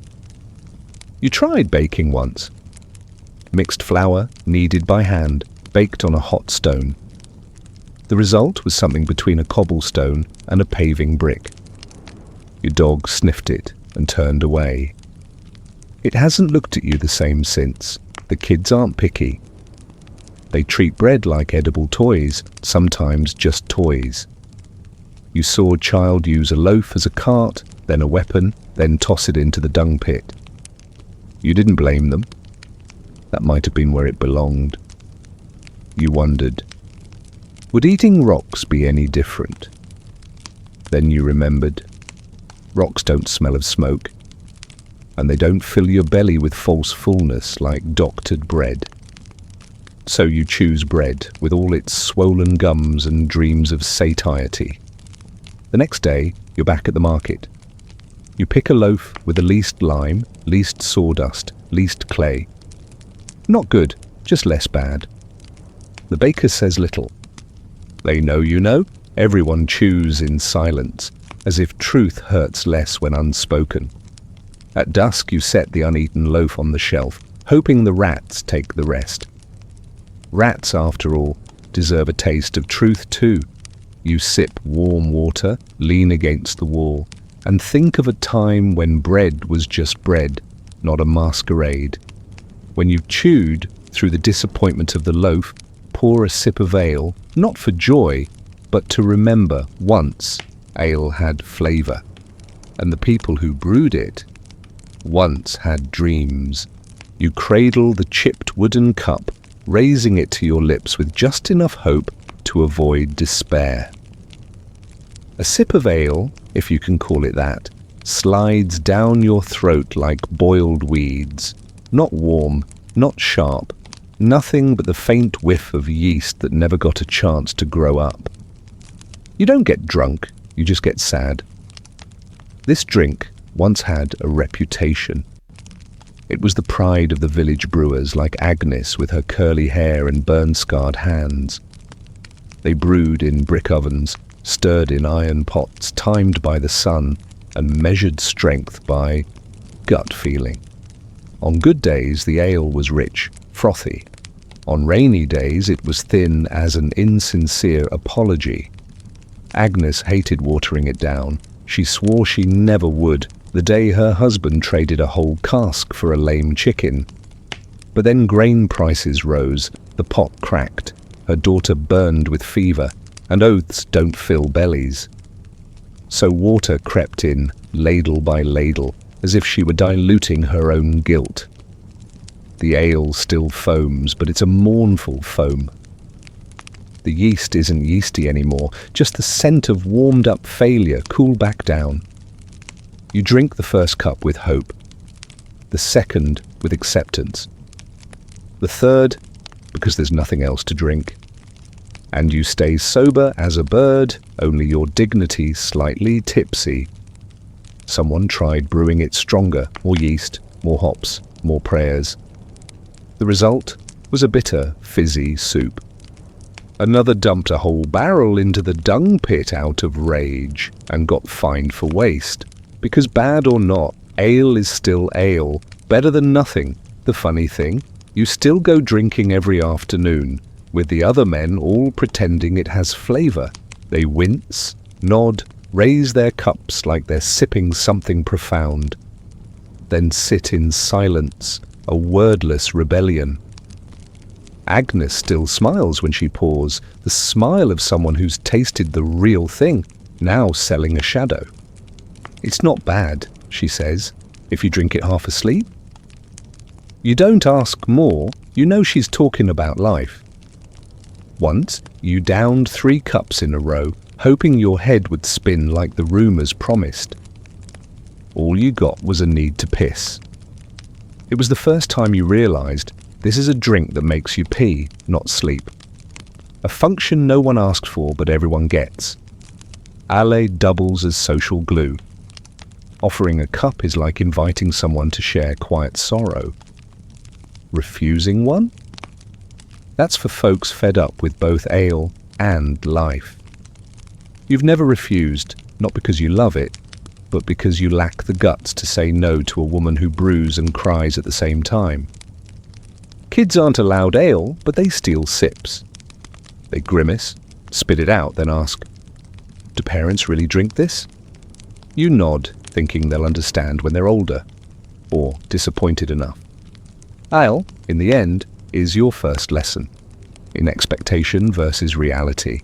You tried baking once. Mixed flour, kneaded by hand, baked on a hot stone. The result was something between a cobblestone and a paving brick. Your dog sniffed it and turned away. It hasn't looked at you the same since. The kids aren't picky. They treat bread like edible toys, sometimes just toys. You saw a child use a loaf as a cart, then a weapon, then toss it into the dung pit. You didn't blame them. That might have been where it belonged. You wondered, would eating rocks be any different? Then you remembered, rocks don't smell of smoke, and they don't fill your belly with false fullness like doctored bread. So you choose bread with all its swollen gums and dreams of satiety. The next day, you're back at the market. You pick a loaf with the least lime, least sawdust, least clay. Not good, just less bad. The baker says little. They know you know. Everyone chews in silence, as if truth hurts less when unspoken. At dusk, you set the uneaten loaf on the shelf, hoping the rats take the rest. Rats, after all, deserve a taste of truth too. You sip warm water, lean against the wall, and think of a time when bread was just bread, not a masquerade. When you've chewed through the disappointment of the loaf, pour a sip of ale, not for joy, but to remember once ale had flavour, and the people who brewed it once had dreams. You cradle the chipped wooden cup, raising it to your lips with just enough hope to avoid despair. A sip of ale, if you can call it that, slides down your throat like boiled weeds, not warm, not sharp, nothing but the faint whiff of yeast that never got a chance to grow up. You don't get drunk, you just get sad. This drink once had a reputation. It was the pride of the village brewers, like Agnes with her curly hair and burn-scarred hands. They brewed in brick ovens, stirred in iron pots, timed by the sun, and measured strength by gut feeling. On good days, the ale was rich, frothy. On rainy days, it was thin as an insincere apology. Agnes hated watering it down. She swore she never would, the day her husband traded a whole cask for a lame chicken. But then grain prices rose, the pot cracked, her daughter burned with fever, and oaths don't fill bellies. So water crept in, ladle by ladle, as if she were diluting her own guilt. The ale still foams, but it's a mournful foam. The yeast isn't yeasty anymore, just the scent of warmed-up failure cooled back down. You drink the first cup with hope, the second with acceptance, the third because there's nothing else to drink. And you stay sober as a bird, only your dignity slightly tipsy. Someone tried brewing it stronger, more yeast, more hops, more prayers. The result was a bitter, fizzy soup. Another dumped a whole barrel into the dung pit out of rage and got fined for waste. Because bad or not, ale is still ale, better than nothing. The funny thing, you still go drinking every afternoon, with the other men all pretending it has flavour. They wince, nod, raise their cups like they're sipping something profound, then sit in silence, a wordless rebellion. Agnes still smiles when she pours, the smile of someone who's tasted the real thing, now selling a shadow. It's not bad, she says, if you drink it half asleep. You don't ask more, you know she's talking about life. Once, you downed 3 cups in a row, hoping your head would spin like the rumours promised. All you got was a need to piss. It was the first time you realized this is a drink that makes you pee, not sleep. A function no one asked for but everyone gets. Ale doubles as social glue. Offering a cup is like inviting someone to share quiet sorrow. Refusing one? That's for folks fed up with both ale and life. You've never refused, not because you love it, but because you lack the guts to say no to a woman who brews and cries at the same time. Kids aren't allowed ale, but they steal sips. They grimace, spit it out, then ask, "Do parents really drink this?" You nod, thinking they'll understand when they're older, or disappointed enough. Ale, in the end, is your first lesson in expectation versus reality.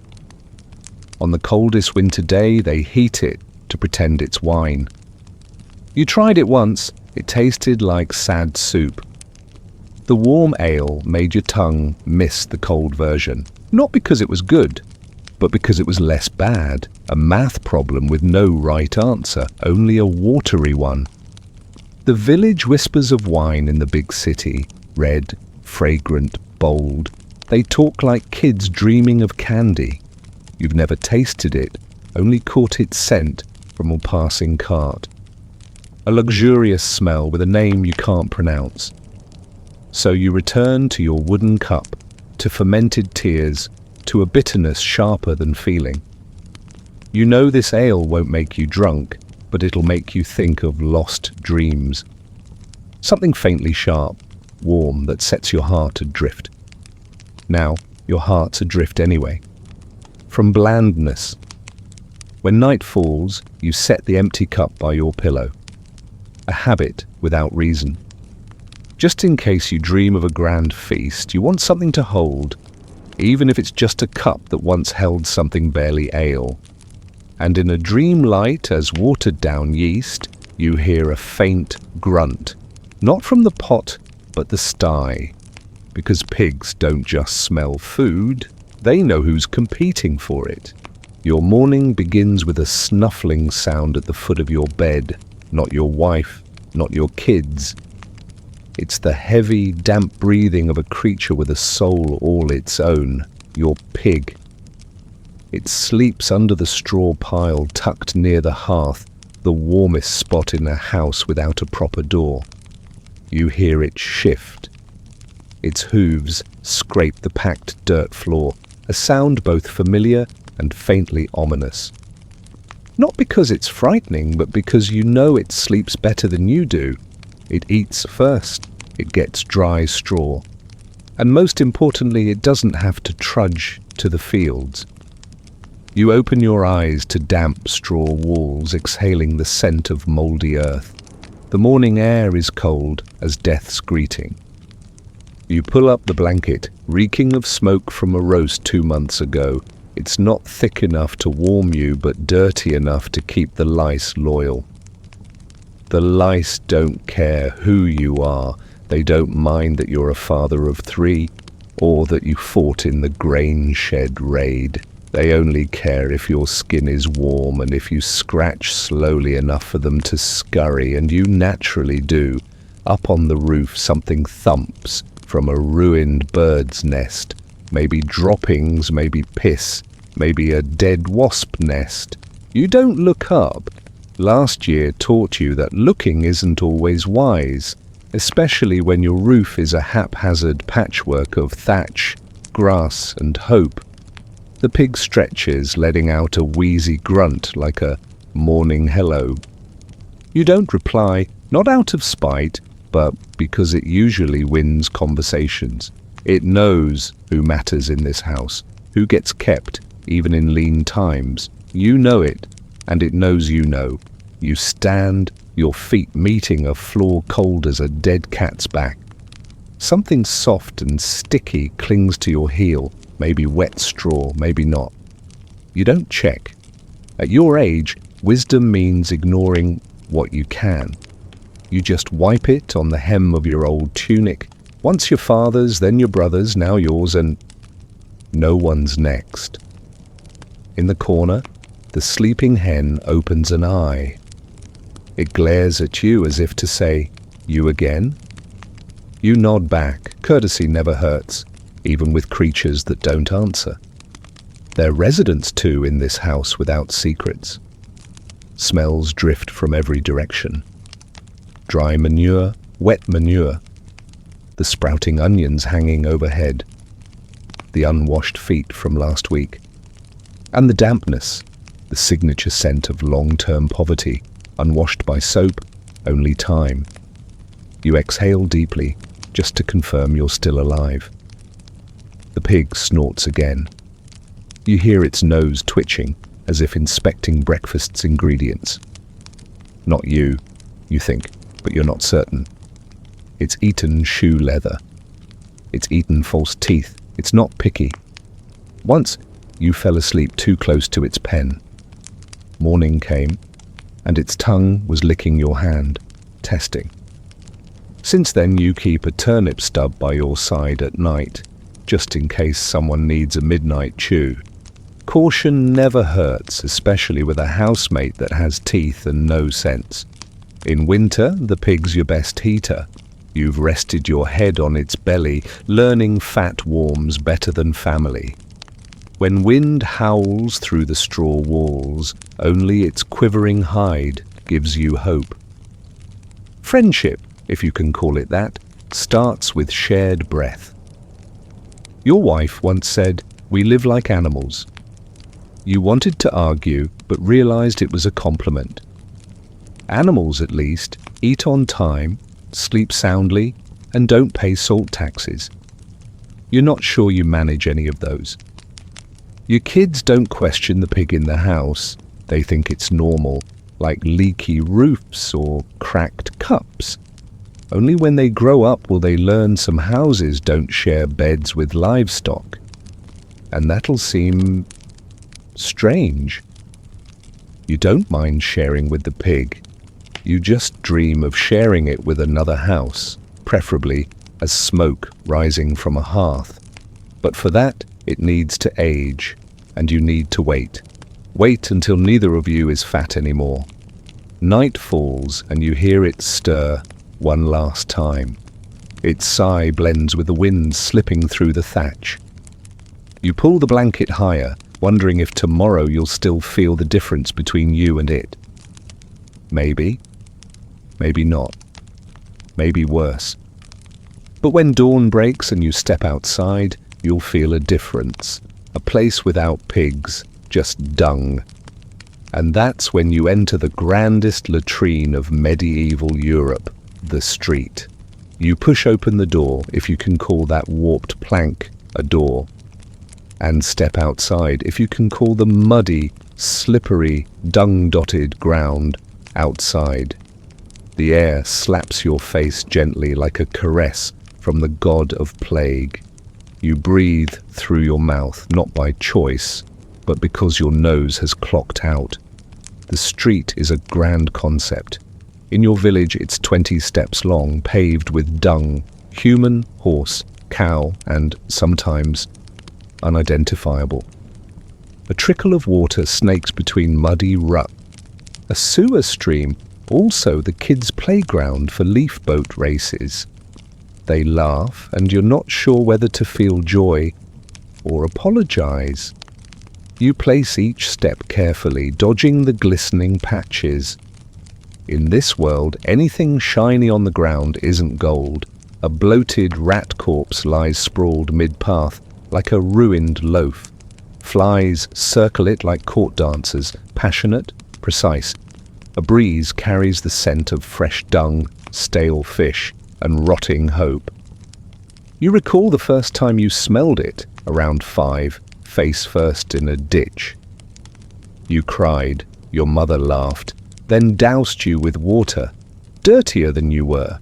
On the coldest winter day, they heat it to pretend it's wine. You tried it once, it tasted like sad soup. The warm ale made your tongue miss the cold version, not because it was good, but because it was less bad, a math problem with no right answer, only a watery one. The village whispers of wine in the big city, red, fragrant, bold. They talk like kids dreaming of candy. You've never tasted it, only caught its scent from a passing cart. A luxurious smell with a name you can't pronounce. So you return to your wooden cup, to fermented tears, to a bitterness sharper than feeling. You know this ale won't make you drunk, but it'll make you think of lost dreams. Something faintly sharp, warm, that sets your heart adrift. Now, your heart's adrift anyway. From blandness. When night falls, you set the empty cup by your pillow. A habit without reason. Just in case you dream of a grand feast, you want something to hold, even if it's just a cup that once held something barely ale. And in a dream light as watered-down yeast, you hear a faint grunt, not from the pot, but the sty. Because pigs don't just smell food, they know who's competing for it. Your morning begins with a snuffling sound at the foot of your bed, not your wife, not your kids. It's the heavy, damp breathing of a creature with a soul all its own, your pig. It sleeps under the straw pile tucked near the hearth, the warmest spot in a house without a proper door. You hear it shift. Its hooves scrape the packed dirt floor, a sound both familiar and faintly ominous. Not because it's frightening, but because you know it sleeps better than you do. It eats first. It gets dry straw. And most importantly, it doesn't have to trudge to the fields. You open your eyes to damp straw walls, exhaling the scent of mouldy earth. The morning air is cold as death's greeting. You pull up the blanket, reeking of smoke from a roast 2 months ago. It's not thick enough to warm you, but dirty enough to keep the lice loyal. The lice don't care who you are. They don't mind that you're a father of 3, or that you fought in the grain shed raid. They only care if your skin is warm and if you scratch slowly enough for them to scurry, and you naturally do. Up on the roof something thumps from a ruined bird's nest. Maybe droppings, maybe piss, maybe a dead wasp nest. You don't look up. Last year taught you that looking isn't always wise, especially when your roof is a haphazard patchwork of thatch, grass, and hope. The pig stretches, letting out a wheezy grunt like a morning hello. You don't reply, not out of spite, but because it usually wins conversations. It knows who matters in this house, who gets kept, even in lean times. You know it, and it knows you know. You stand, your feet meeting a floor cold as a dead cat's back. Something soft and sticky clings to your heel, maybe wet straw, maybe not. You don't check. At your age, wisdom means ignoring what you can. You just wipe it on the hem of your old tunic. Once your father's, then your brother's, now yours, and no one's next. In the corner, the sleeping hen opens an eye. It glares at you as if to say, "You again?" You nod back. Courtesy never hurts, even with creatures that don't answer. They're residents too in this house without secrets. Smells drift from every direction. Dry manure, wet manure. The sprouting onions hanging overhead. The unwashed feet from last week. And the dampness, the signature scent of long-term poverty, unwashed by soap, only time. You exhale deeply, just to confirm you're still alive. The pig snorts again. You hear its nose twitching, as if inspecting breakfast's ingredients. Not you, you think, but you're not certain. It's eaten shoe leather. It's eaten false teeth. It's not picky. Once, you fell asleep too close to its pen. Morning came, and its tongue was licking your hand, testing. Since then, you keep a turnip stub by your side at night, just in case someone needs a midnight chew. Caution never hurts, especially with a housemate that has teeth and no sense. In winter, the pig's your best heater. You've rested your head on its belly, learning fat warms better than family. When wind howls through the straw walls, only its quivering hide gives you hope. Friendship, if you can call it that, starts with shared breath. Your wife once said, "We live like animals." You wanted to argue, but realized it was a compliment. Animals, at least, eat on time, sleep soundly, and don't pay salt taxes. You're not sure you manage any of those. Your kids don't question the pig in the house. They think it's normal, like leaky roofs or cracked cups. Only when they grow up will they learn some houses don't share beds with livestock. And that'll seem strange. You don't mind sharing with the pig. You just dream of sharing it with another house, preferably as smoke rising from a hearth. But for that, it needs to age, and you need to wait. Wait until neither of you is fat anymore. Night falls, and you hear it stir one last time. Its sigh blends with the wind slipping through the thatch. You pull the blanket higher, wondering if tomorrow you'll still feel the difference between you and it. Maybe. Maybe not. Maybe worse. But when dawn breaks and you step outside, you'll feel a difference. A place without pigs, just dung. And that's when you enter the grandest latrine of medieval Europe, the street. You push open the door, if you can call that warped plank a door, and step outside, if you can call the muddy, slippery, dung-dotted ground outside. The air slaps your face gently like a caress from the god of plague. You breathe through your mouth, not by choice, but because your nose has clocked out. The street is a grand concept. In your village, it's 20 steps long, paved with dung, human, horse, cow, and sometimes unidentifiable. A trickle of water snakes between muddy ruts. A sewer stream, also the kids' playground for leaf boat races. They laugh, and you're not sure whether to feel joy or apologize. You place each step carefully, dodging the glistening patches. In this world, anything shiny on the ground isn't gold. A bloated rat corpse lies sprawled mid-path, like a ruined loaf. Flies circle it like court dancers, passionate, precise. A breeze carries the scent of fresh dung, stale fish, and rotting hope. You recall the first time you smelled it, around 5, face first in a ditch. You cried, your mother laughed, then doused you with water, dirtier than you were.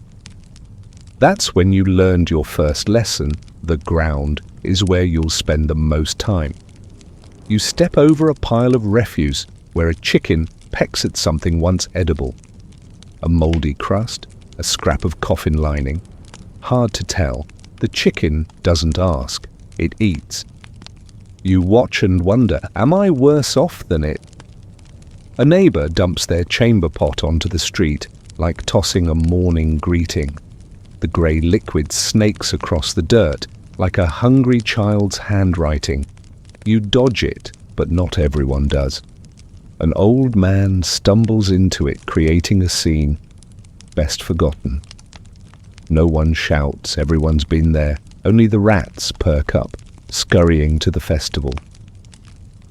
That's when you learned your first lesson: the ground is where you'll spend the most time. You step over a pile of refuse where a chicken pecks at something once edible. A moldy crust, a scrap of coffin lining. Hard to tell. The chicken doesn't ask, it eats. You watch and wonder, am I worse off than it? A neighbour dumps their chamber pot onto the street, like tossing a morning greeting. The grey liquid snakes across the dirt, like a hungry child's handwriting. You dodge it, but not everyone does. An old man stumbles into it, creating a scene, best forgotten. No one shouts, everyone's been there. Only the rats perk up, scurrying to the festival.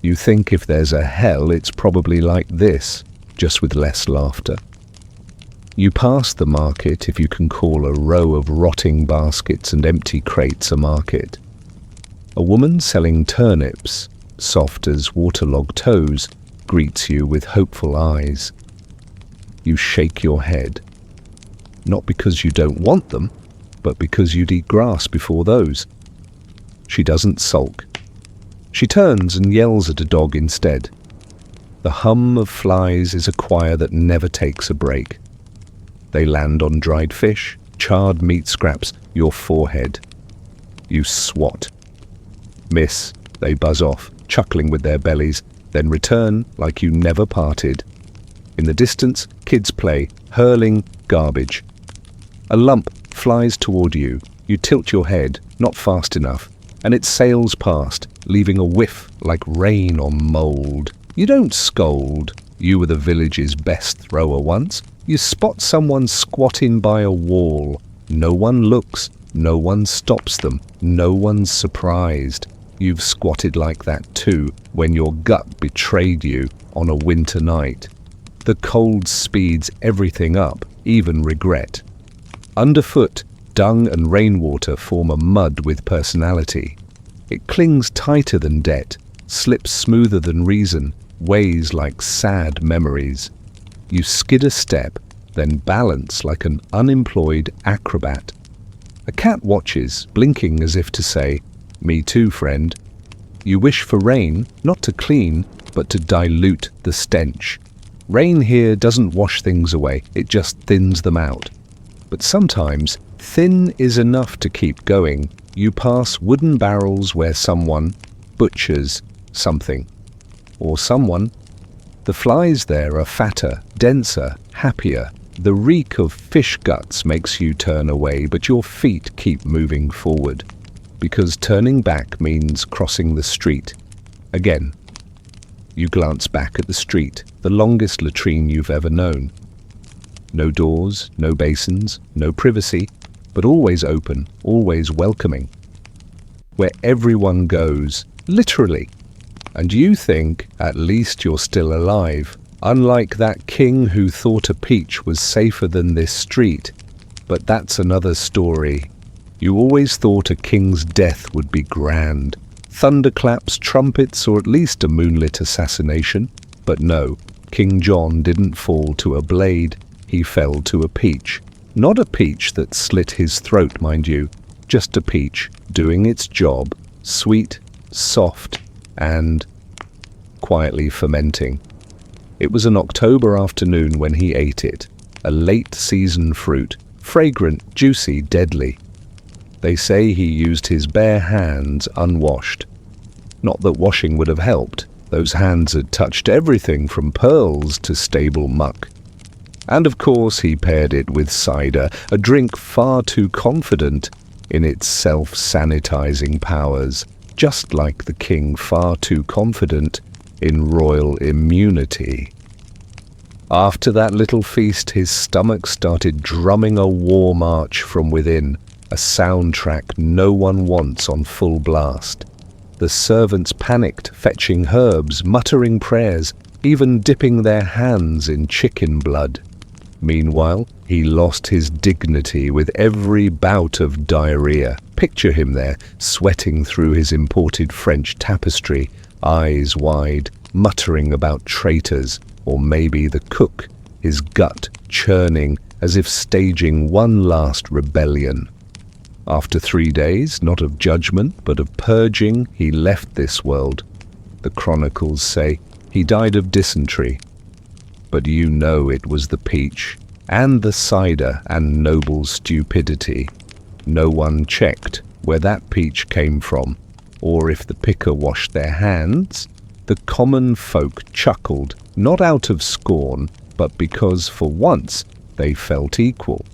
You think if there's a hell, it's probably like this, just with less laughter. You pass the market, if you can call a row of rotting baskets and empty crates a market. A woman selling turnips, soft as waterlogged toes, greets you with hopeful eyes. You shake your head. Not because you don't want them, but because you'd eat grass before those. She doesn't sulk. She turns and yells at a dog instead. The hum of flies is a choir that never takes a break. They land on dried fish, charred meat scraps, your forehead. You swat. Miss, they buzz off, chuckling with their bellies, then return like you never parted. In the distance, kids play, hurling garbage. A lump flies toward you. You tilt your head, not fast enough, and it sails past, leaving a whiff like rain or mould. You don't scold. You were the village's best thrower once. You spot someone squatting by a wall. No one looks, no one stops them, no one's surprised. You've squatted like that too, when your gut betrayed you on a winter night. The cold speeds everything up, even regret. Underfoot, dung and rainwater form a mud with personality. It clings tighter than debt, slips smoother than reason, weighs like sad memories. You skid a step, then balance like an unemployed acrobat. A cat watches, blinking as if to say, "Me too, friend." You wish for rain, not to clean, but to dilute the stench. Rain here doesn't wash things away, it just thins them out. But sometimes, thin is enough to keep going. You pass wooden barrels where someone butchers something. Or someone. The flies there are fatter, denser, happier. The reek of fish guts makes you turn away, but your feet keep moving forward. Because turning back means crossing the street. Again. You glance back at the street, the longest latrine you've ever known. No doors, no basins, no privacy, but always open, always welcoming. Where everyone goes, literally. And you think, at least you're still alive, unlike that king who thought a peach was safer than this street. But that's another story. You always thought a king's death would be grand. Thunderclaps, trumpets, or at least a moonlit assassination. But no, King John didn't fall to a blade, he fell to a peach. Not a peach that slit his throat, mind you, just a peach doing its job, sweet, soft, and quietly fermenting. It was an October afternoon when he ate it, a late-season fruit, fragrant, juicy, deadly. They say he used his bare hands unwashed. Not that washing would have helped. Those hands had touched everything from pearls to stable muck. And of course he paired it with cider, a drink far too confident in its self-sanitizing powers, just like the king far too confident in royal immunity. After that little feast, his stomach started drumming a war march from within, a soundtrack no one wants on full blast. The servants panicked, fetching herbs, muttering prayers, even dipping their hands in chicken blood. Meanwhile, he lost his dignity with every bout of diarrhea. Picture him there, sweating through his imported French tapestry, eyes wide, muttering about traitors, or maybe the cook, his gut churning as if staging one last rebellion. After 3 days, not of judgment, but of purging, he left this world. The chronicles say he died of dysentery. But you know it was the peach, and the cider, and noble stupidity. No one checked where that peach came from, or if the picker washed their hands. The common folk chuckled, not out of scorn, but because for once they felt equal.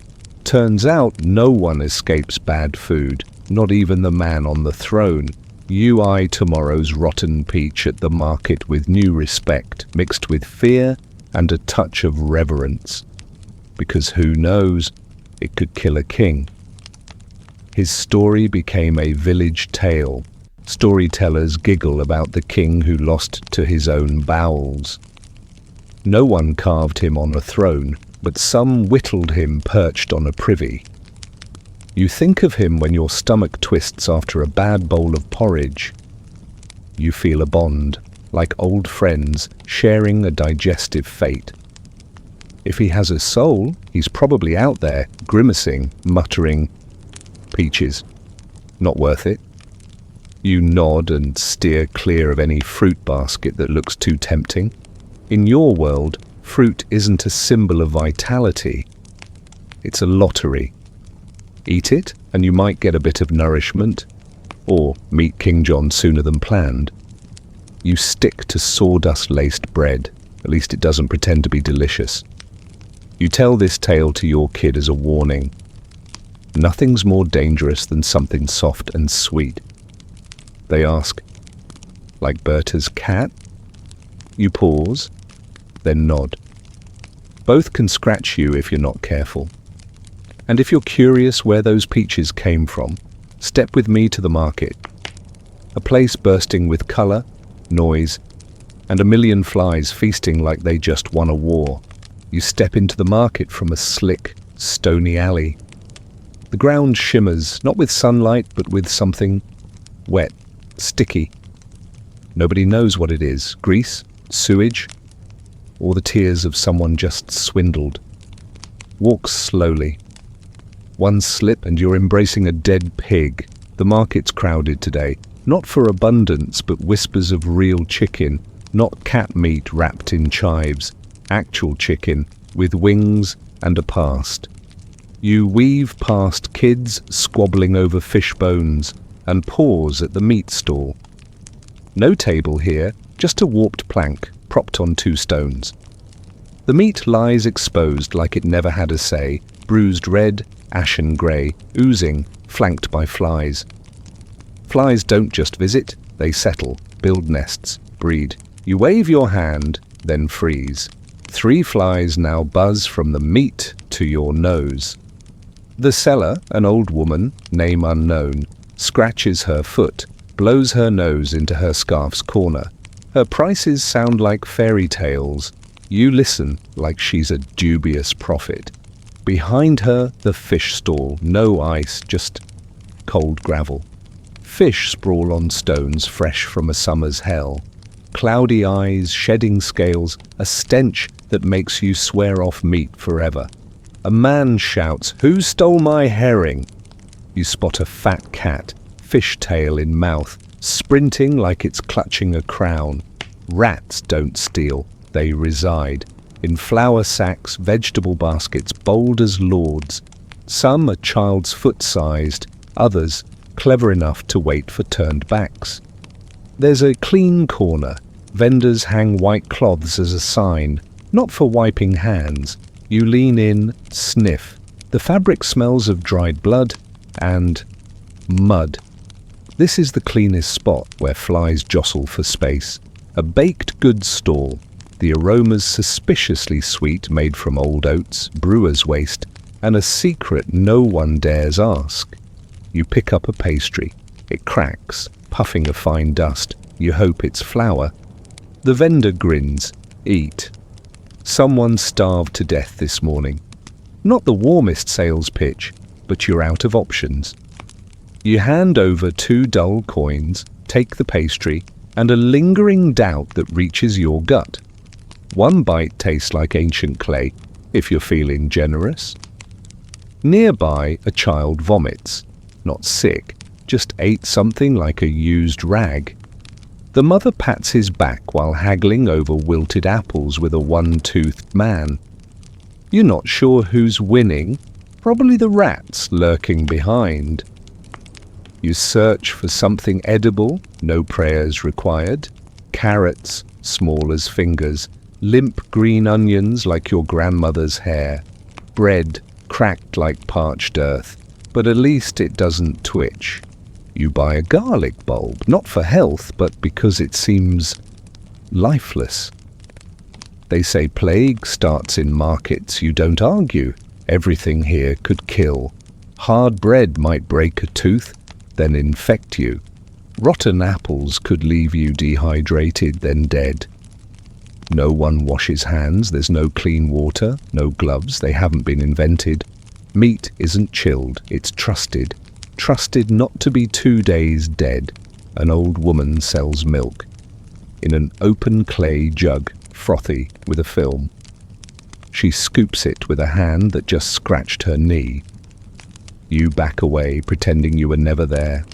Turns out no one escapes bad food, not even the man on the throne. You eye tomorrow's rotten peach at the market with new respect, mixed with fear and a touch of reverence. Because who knows, it could kill a king. His story became a village tale. Storytellers giggle about the king who lost to his own bowels. No one carved him on a throne, but some whittled him perched on a privy. You think of him when your stomach twists after a bad bowl of porridge. You feel a bond, like old friends sharing a digestive fate. If he has a soul, he's probably out there, grimacing, muttering, "Peaches, not worth it." You nod and steer clear of any fruit basket that looks too tempting. In your world, fruit isn't a symbol of vitality. It's a lottery. Eat it, and you might get a bit of nourishment, or meet King John sooner than planned. You stick to sawdust-laced bread. At least it doesn't pretend to be delicious. You tell this tale to your kid as a warning. Nothing's more dangerous than something soft and sweet. They ask, "Like Berta's cat?" You pause, then nod. Both can scratch you if you're not careful. And if you're curious where those peaches came from, step with me to the market. A place bursting with colour, noise, and a million flies feasting like they just won a war. You step into the market from a slick, stony alley. The ground shimmers, not with sunlight, but with something wet, sticky. Nobody knows what it is: grease, sewage, or the tears of someone just swindled. Walk slowly. One slip and you're embracing a dead pig. The market's crowded today, not for abundance, but whispers of real chicken, not cat meat wrapped in chives, actual chicken with wings and a past. You weave past kids squabbling over fish bones and pause at the meat stall. No table here, just a warped plank propped on 2 stones. The meat lies exposed like it never had a say, bruised red, ashen grey, oozing, flanked by flies. Flies don't just visit, they settle, build nests, breed. You wave your hand, then freeze. 3 flies now buzz from the meat to your nose. The seller, an old woman, name unknown, scratches her foot, blows her nose into her scarf's corner. Her prices sound like fairy tales. You listen like she's a dubious prophet. Behind her, the fish stall, no ice, just cold gravel. Fish sprawl on stones fresh from a summer's hell. Cloudy eyes, shedding scales, a stench that makes you swear off meat forever. A man shouts, "Who stole my herring?" You spot a fat cat, fish tail in mouth, sprinting like it's clutching a crown. Rats don't steal, they reside. In flour sacks, vegetable baskets, bold as lords. Some are child's foot-sized, others clever enough to wait for turned backs. There's a clean corner. Vendors hang white cloths as a sign, not for wiping hands. You lean in, sniff. The fabric smells of dried blood and mud. This is the cleanest spot where flies jostle for space. A baked goods stall. The aromas suspiciously sweet, made from old oats, brewer's waste, and a secret no one dares ask. You pick up a pastry. It cracks, puffing a fine dust. You hope it's flour. The vendor grins. Eat. Someone starved to death this morning. Not the warmest sales pitch, but you're out of options. You hand over 2 dull coins, take the pastry, and a lingering doubt that reaches your gut. One bite tastes like ancient clay, if you're feeling generous. Nearby, a child vomits. Not sick, just ate something like a used rag. The mother pats his back while haggling over wilted apples with a one-toothed man. You're not sure who's winning, probably the rats lurking behind. You search for something edible, no prayers required. Carrots, small as fingers, limp green onions like your grandmother's hair, bread cracked like parched earth, but at least it doesn't twitch. You buy a garlic bulb, not for health, but because it seems lifeless. They say plague starts in markets. You don't argue. Everything here could kill. Hard bread might break a tooth, then infect you. Rotten apples could leave you dehydrated, then dead. No one washes hands. There's no clean water, no gloves. They haven't been invented. Meat isn't chilled. It's trusted. Trusted not to be 2 days dead. An old woman sells milk in an open clay jug, frothy with a film. She scoops it with a hand that just scratched her knee. You back away, pretending you were never there.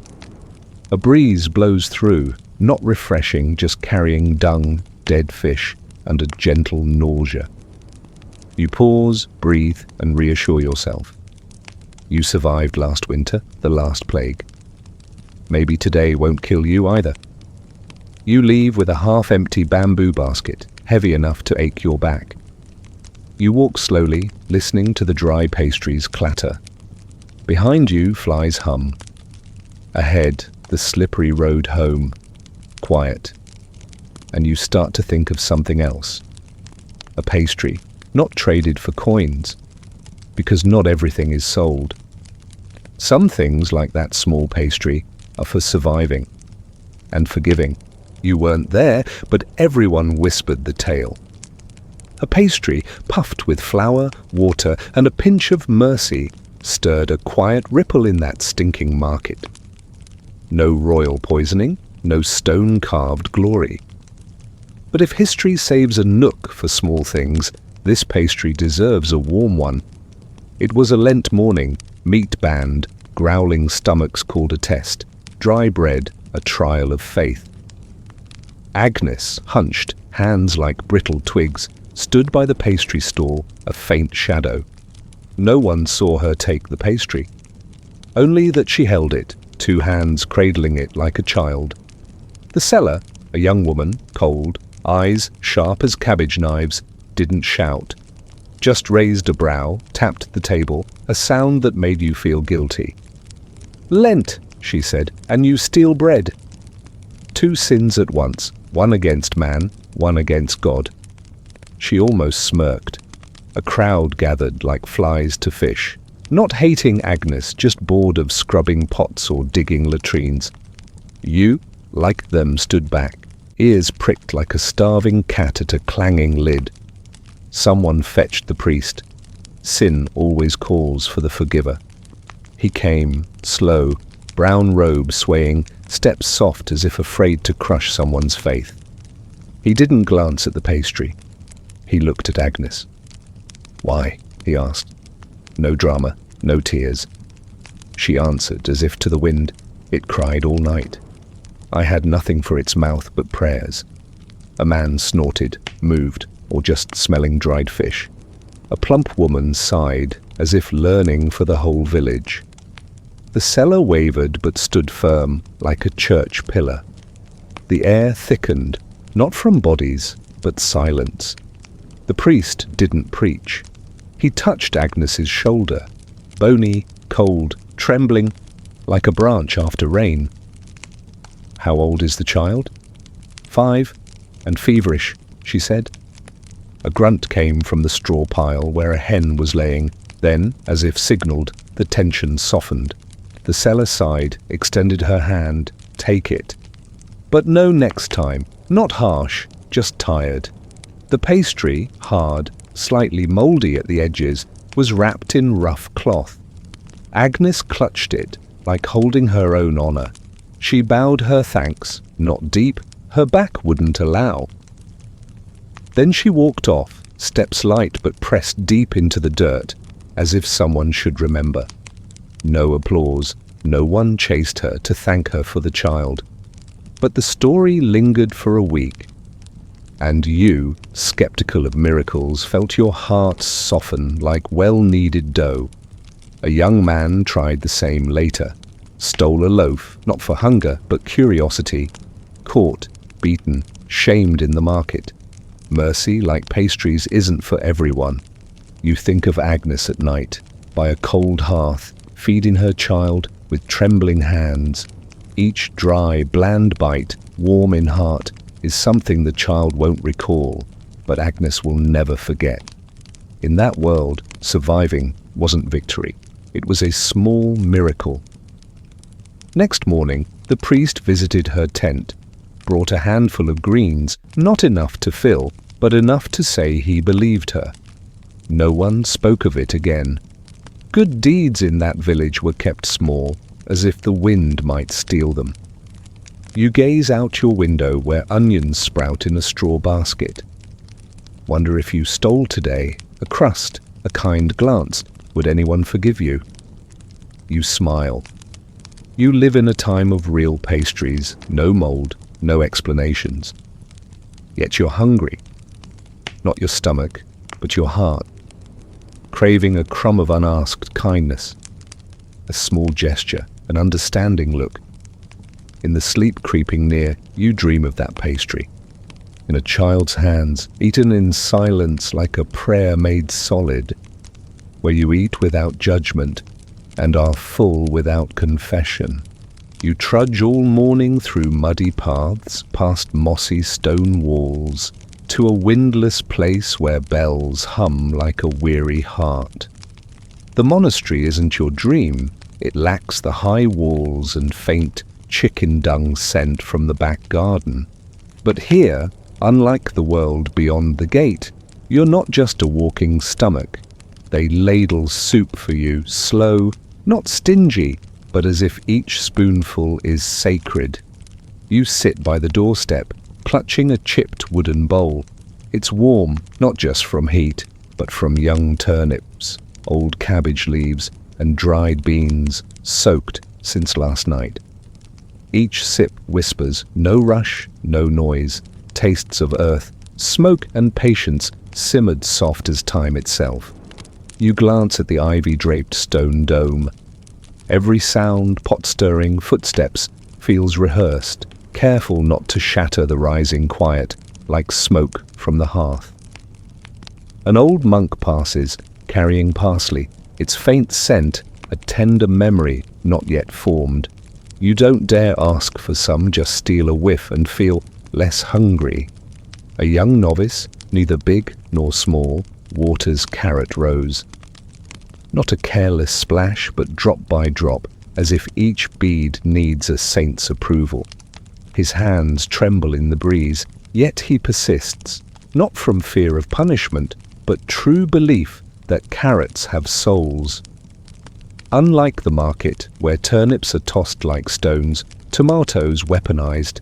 A breeze blows through, not refreshing, just carrying dung, dead fish, and a gentle nausea. You pause, breathe, and reassure yourself. You survived last winter, the last plague. Maybe today won't kill you either. You leave with a half-empty bamboo basket, heavy enough to ache your back. You walk slowly, listening to the dry pastries clatter. Behind you, flies hum. Ahead, the slippery road home. Quiet. And you start to think of something else. A pastry, not traded for coins, because not everything is sold. Some things, like that small pastry, are for surviving and forgiving. You weren't there, but everyone whispered the tale. A pastry, puffed with flour, water, and a pinch of mercy, stirred a quiet ripple in that stinking market. No royal poisoning, no stone-carved glory. But if history saves a nook for small things, this pastry deserves a warm one. It was a Lent morning, meat banned, growling stomachs called a test, dry bread a trial of faith. Agnes, hunched, hands like brittle twigs, stood by the pastry stall, a faint shadow. No one saw her take the pastry. Only that she held it, 2 hands cradling it like a child. The seller, a young woman, cold, eyes sharp as cabbage knives, didn't shout. Just raised a brow, tapped the table, a sound that made you feel guilty. "Lent," she said, "and you steal bread." 2 sins at once, one against man, one against God. She almost smirked. A crowd gathered like flies to fish, not hating Agnes, just bored of scrubbing pots or digging latrines. You, like them, stood back, ears pricked like a starving cat at a clanging lid. Someone fetched the priest. Sin always calls for the forgiver. He came, slow, brown robe swaying, steps soft as if afraid to crush someone's faith. He didn't glance at the pastry. He looked at Agnes. "Why?" he asked. No drama, no tears. She answered as if to the wind. It cried all night. I had nothing for its mouth but prayers. A man snorted, moved, or just smelling dried fish. A plump woman sighed, as if learning for the whole village. The cellar wavered but stood firm, like a church pillar. The air thickened, not from bodies, but silence. The priest didn't preach. He touched Agnes's shoulder, bony, cold, trembling, like a branch after rain. "How old is the child?" "5, and feverish," she said. A grunt came from the straw pile where a hen was laying. Then, as if signaled, the tension softened. The seller sighed, extended her hand. "Take it." But no next time. Not harsh, just tired. The pastry, hard, slightly mouldy at the edges, was wrapped in rough cloth. Agnes clutched it, like holding her own honor. She bowed her thanks, not deep, her back wouldn't allow. Then she walked off, steps light but pressed deep into the dirt, as if someone should remember. No applause, no one chased her to thank her for the child. But the story lingered for a week. And you, skeptical of miracles, felt your heart soften like well-kneaded dough. A young man tried the same later. Stole a loaf, not for hunger, but curiosity. Caught, beaten, shamed in the market. Mercy, like pastries, isn't for everyone. You think of Agnes at night, by a cold hearth, feeding her child with trembling hands. Each dry, bland bite, warm in heart, is something the child won't recall, but Agnes will never forget. In that world, surviving wasn't victory. It was a small miracle. Next morning, the priest visited her tent, brought a handful of greens, not enough to fill, but enough to say he believed her. No one spoke of it again. Good deeds in that village were kept small, as if the wind might steal them. You gaze out your window where onions sprout in a straw basket. Wonder if you stole today, a crust, a kind glance, would anyone forgive you? You smile. You live in a time of real pastries, no mold, no explanations. Yet you're hungry. Not your stomach, but your heart. Craving a crumb of unasked kindness. A small gesture, an understanding look. In the sleep creeping near, you dream of that pastry. In a child's hands, eaten in silence like a prayer made solid, where you eat without judgment and are full without confession. You trudge all morning through muddy paths, past mossy stone walls, to a windless place where bells hum like a weary heart. The monastery isn't your dream. It lacks the high walls and faint chicken dung scent from the back garden. But here, unlike the world beyond the gate, you're not just a walking stomach. They ladle soup for you, slow, not stingy, but as if each spoonful is sacred. You sit by the doorstep, clutching a chipped wooden bowl. It's warm, not just from heat, but from young turnips, old cabbage leaves, and dried beans, soaked since last night. Each sip whispers, no rush, no noise, tastes of earth, smoke and patience simmered soft as time itself. You glance at the ivy-draped stone dome. Every sound, pot-stirring, footsteps, feels rehearsed, careful not to shatter the rising quiet, like smoke from the hearth. An old monk passes, carrying parsley, its faint scent, a tender memory not yet formed. You don't dare ask for some, just steal a whiff and feel less hungry. A young novice, neither big nor small, waters carrot rows. Not a careless splash, but drop by drop, as if each bead needs a saint's approval. His hands tremble in the breeze, yet he persists, not from fear of punishment, but true belief that carrots have souls. Unlike the market, where turnips are tossed like stones, tomatoes weaponized,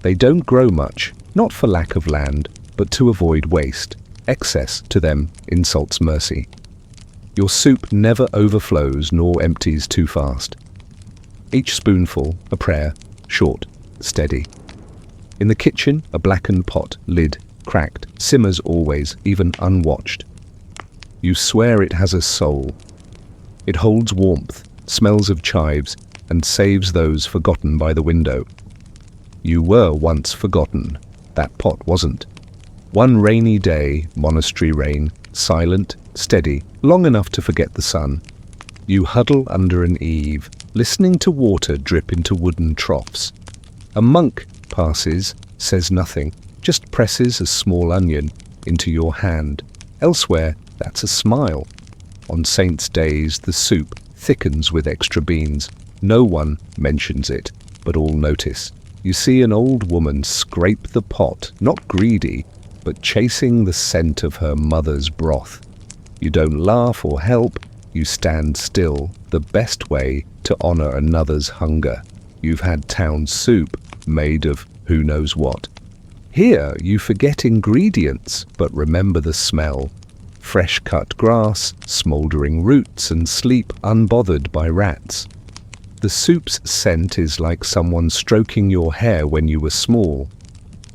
they don't grow much, not for lack of land, but to avoid waste. Excess to them insults mercy. Your soup never overflows nor empties too fast. Each spoonful, a prayer, short, steady. In the kitchen, a blackened pot, lid, cracked, simmers always, even unwatched. You swear it has a soul. It holds warmth, smells of chives, and saves those forgotten by the window. You were once forgotten. That pot wasn't. One rainy day, monastery rain, silent, steady, long enough to forget the sun. You huddle under an eave, listening to water drip into wooden troughs. A monk passes, says nothing, just presses a small onion into your hand. Elsewhere, that's a smile. On saints' days, the soup thickens with extra beans. No one mentions it, but all notice. You see an old woman scrape the pot, not greedy, but chasing the scent of her mother's broth. You don't laugh or help, you stand still, the best way to honor another's hunger. You've had town soup, made of who knows what. Here you forget ingredients, but remember the smell. Fresh cut grass, smouldering roots, and sleep unbothered by rats. The soup's scent is like someone stroking your hair when you were small.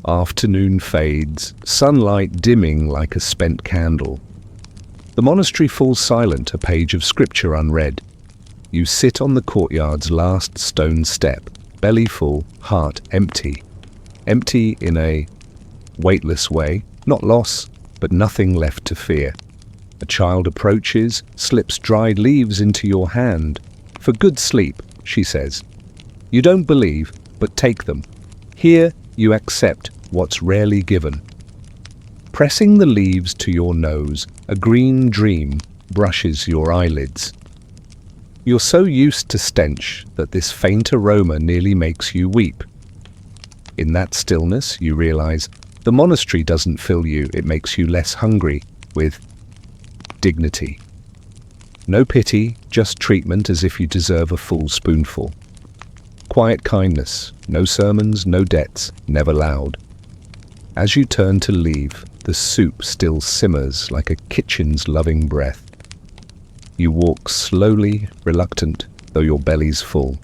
Afternoon fades, sunlight dimming like a spent candle. The monastery falls silent, a page of scripture unread. You sit on the courtyard's last stone step, belly full, heart empty. Empty in a weightless way, Not loss, but nothing left to fear. A child approaches, slips dried leaves into your hand. "For good sleep," she says. You don't believe, but take them. Here you accept what's rarely given. Pressing the leaves to your nose, a green dream brushes your eyelids. You're so used to stench that this faint aroma nearly makes you weep. In that stillness, you realize the monastery doesn't fill you, it makes you less hungry, with dignity. No pity, just treatment as if you deserve a full spoonful. Quiet kindness, no sermons, no debts, never loud. As you turn to leave, the soup still simmers like a kitchen's loving breath. You walk slowly, reluctant, though your belly's full.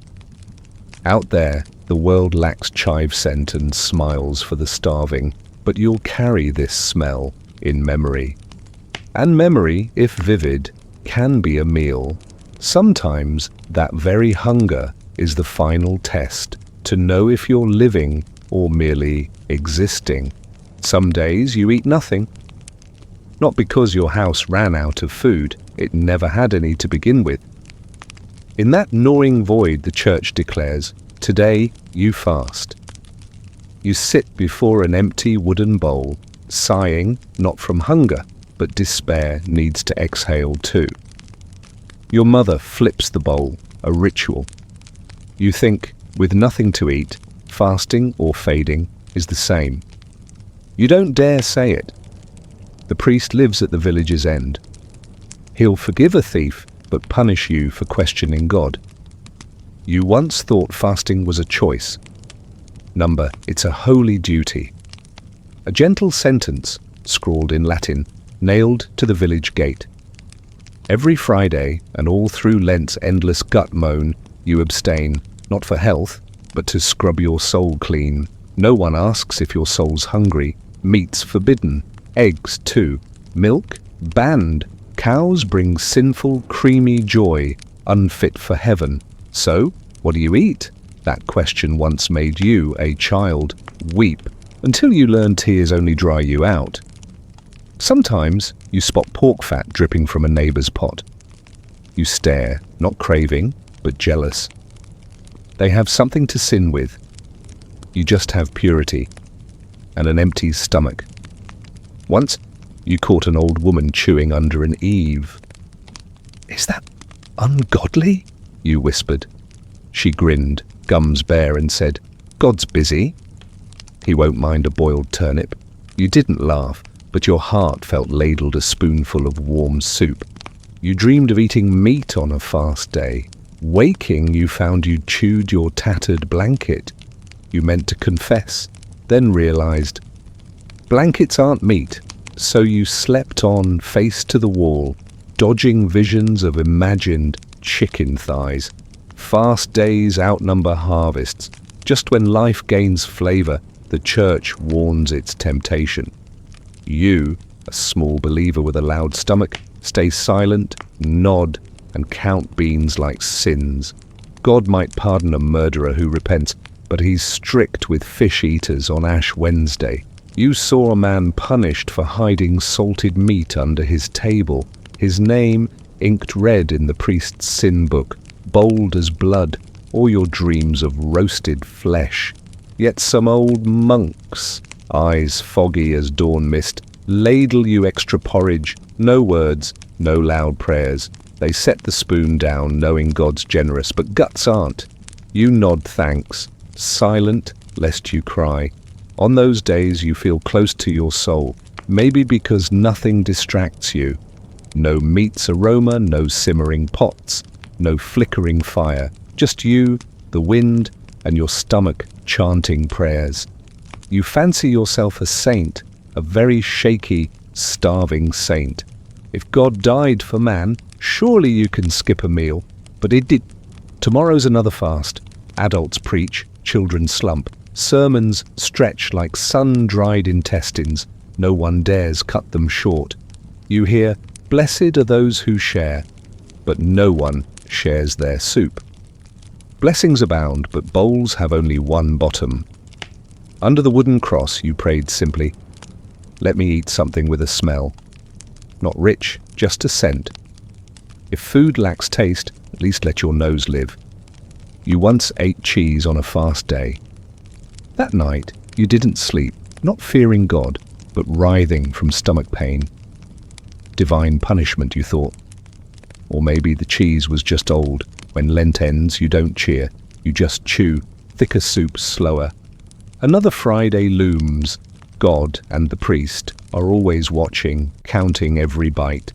Out there, the world lacks chive scent and smiles for the starving, but you'll carry this smell in memory. And memory, if vivid, can be a meal. Sometimes that very hunger is the final test to know if you're living or merely existing. Some days you eat nothing. Not because your house ran out of food, it never had any to begin with. In that gnawing void, the church declares, today you fast. You sit before an empty wooden bowl, sighing not from hunger, but despair needs to exhale too. Your mother flips the bowl, a ritual. You think, with nothing to eat, fasting or fading is the same. You don't dare say it. The priest lives at the village's end. He'll forgive a thief, but punish you for questioning God. You once thought fasting was a choice. Number, it's a holy duty. A gentle sentence, scrawled in Latin, nailed to the village gate. Every Friday, and all through Lent's endless gut moan, you abstain, not for health, but to scrub your soul clean. No one asks if your soul's hungry. Meat's forbidden. Eggs, too. Milk, banned. Cows bring sinful, creamy joy, unfit for heaven. So, what do you eat? That question once made you, a child, weep, until you learn tears only dry you out. Sometimes you spot pork fat dripping from a neighbor's pot. You stare, not craving, but jealous. They have something to sin with. You just have purity and an empty stomach. Once, you caught an old woman chewing under an eave. "Is that ungodly?" you whispered. She grinned, gums bare, and said, "God's busy. He won't mind a boiled turnip." You didn't laugh, but your heart felt ladled a spoonful of warm soup. You dreamed of eating meat on a fast day. Waking, you found you'd chewed your tattered blanket. You meant to confess, then realized, blankets aren't meat, so you slept on, face to the wall, dodging visions of imagined chicken thighs. Fast days outnumber harvests. Just when life gains flavor, the church warns its temptation. You, a small believer with a loud stomach, stay silent, nod, and count beans like sins. God might pardon a murderer who repents, but he's strict with fish eaters on Ash Wednesday. You saw a man punished for hiding salted meat under his table, his name inked red in the priest's sin book, bold as blood, or your dreams of roasted flesh. Yet some old monks, eyes foggy as dawn mist, ladle you extra porridge, no words, no loud prayers. They set the spoon down, knowing God's generous, but guts aren't. You nod thanks, silent lest you cry. On those days you feel close to your soul, maybe because nothing distracts you. No meat's aroma, no simmering pots, no flickering fire, just you, the wind, and your stomach chanting prayers. You fancy yourself a saint, a very shaky, starving saint. If God died for man, surely you can skip a meal, but it did. Tomorrow's another fast. Adults preach, children slump. Sermons stretch like sun-dried intestines. No one dares cut them short. You hear, blessed are those who share, but no one shares their soup. Blessings abound, but bowls have only one bottom. Under the wooden cross you prayed simply, Let me eat something with a smell. Not rich, just a scent. If food lacks taste, at least let your nose live. You once ate cheese on a fast day. That night, you didn't sleep, not fearing God, but writhing from stomach pain. Divine punishment, you thought. Or maybe the cheese was just old. When Lent ends, you don't cheer, you just chew, thicker soups slower. Another Friday looms. God and the priest are always watching, counting every bite.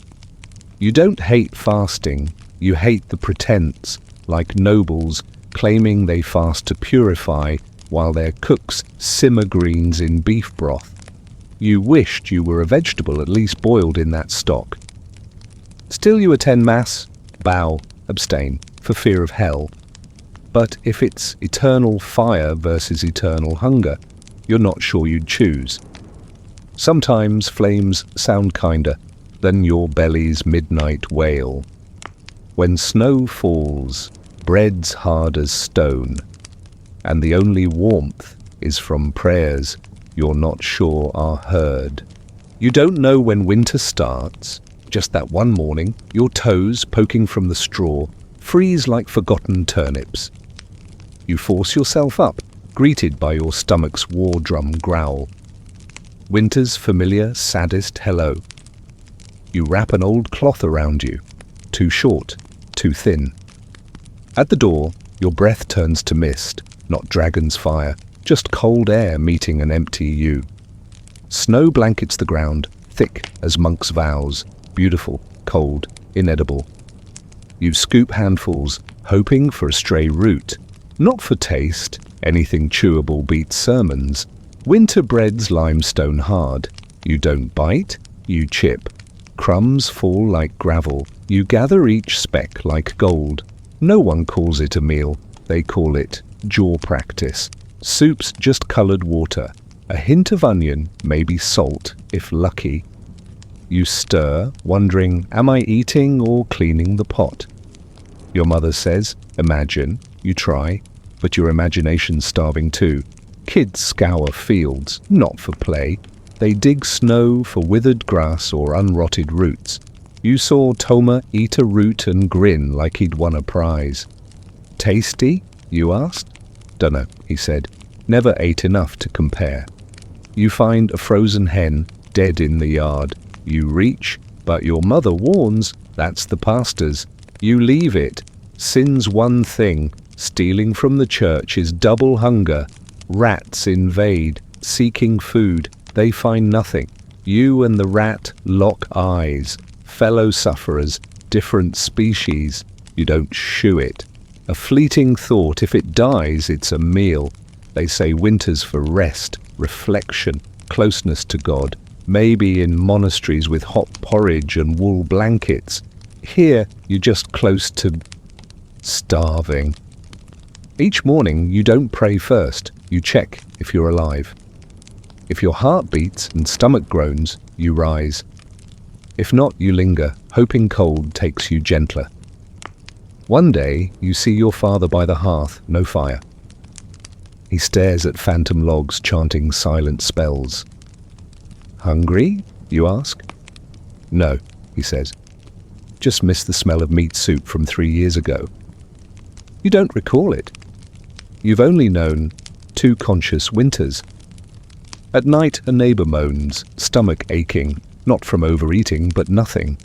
You don't hate fasting, you hate the pretense, like nobles claiming they fast to purify while their cooks simmer greens in beef broth. You wished you were a vegetable at least boiled in that stock. Still you attend Mass, bow, abstain, for fear of hell. But if it's eternal fire versus eternal hunger, you're not sure you'd choose. Sometimes flames sound kinder than your belly's midnight wail. When snow falls, bread's hard as stone, and the only warmth is from prayers you're not sure are heard. You don't know when winter starts. Just that one morning, your toes, poking from the straw, freeze like forgotten turnips. You force yourself up, greeted by your stomach's war drum growl. Winter's familiar, saddest hello. You wrap an old cloth around you, too short, too thin. At the door, your breath turns to mist, not dragon's fire, just cold air meeting an empty you. Snow blankets the ground, thick as monks' vows, beautiful, cold, inedible. You scoop handfuls, hoping for a stray root. Not for taste, anything chewable beats sermons. Winter bread's limestone hard. You don't bite, you chip. Crumbs fall like gravel. You gather each speck like gold. No one calls it a meal. They call it jaw practice. Soup's just colored water. A hint of onion, maybe salt, if lucky. You stir, wondering, am I eating or cleaning the pot? Your mother says, imagine. You try, but your imagination's starving too. Kids scour fields, not for play. They dig snow for withered grass or unrotted roots. You saw Toma eat a root and grin like he'd won a prize. Tasty? You asked. Dunno, he said. Never ate enough to compare. You find a frozen hen dead in the yard. You reach, but your mother warns, that's the pastor's. You leave it. Sin's one thing. Stealing from the church is double hunger. Rats invade, seeking food. They find nothing. You and the rat lock eyes. Fellow sufferers, different species. You don't shoo it. A fleeting thought, if it dies, it's a meal. They say winter's for rest, reflection, closeness to God. Maybe in monasteries with hot porridge and wool blankets. Here, you're just close to starving. Each morning, you don't pray first. You check if you're alive. If your heart beats and stomach groans, you rise. If not, you linger, hoping cold takes you gentler. One day, you see your father by the hearth, no fire. He stares at phantom logs chanting silent spells. Hungry? You ask. No, he says. Just miss the smell of meat soup from 3 years ago. You don't recall it. You've only known 2 conscious winters. At night a neighbour moans, stomach aching, not from overeating but nothing.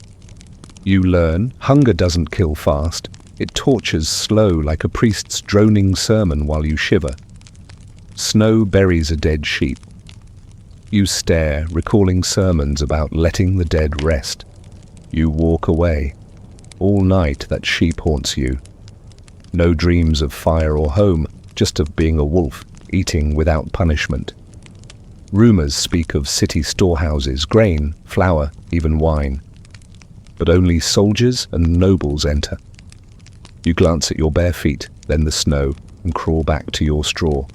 You learn hunger doesn't kill fast. It tortures slow like a priest's droning sermon while you shiver. Snow buries a dead sheep. You stare, recalling sermons about letting the dead rest. You walk away. All night that sheep haunts you. No dreams of fire or home, just of being a wolf, eating without punishment. Rumours speak of city storehouses, grain, flour, even wine. But only soldiers and nobles enter. You glance at your bare feet, then the snow, and crawl back to your straw.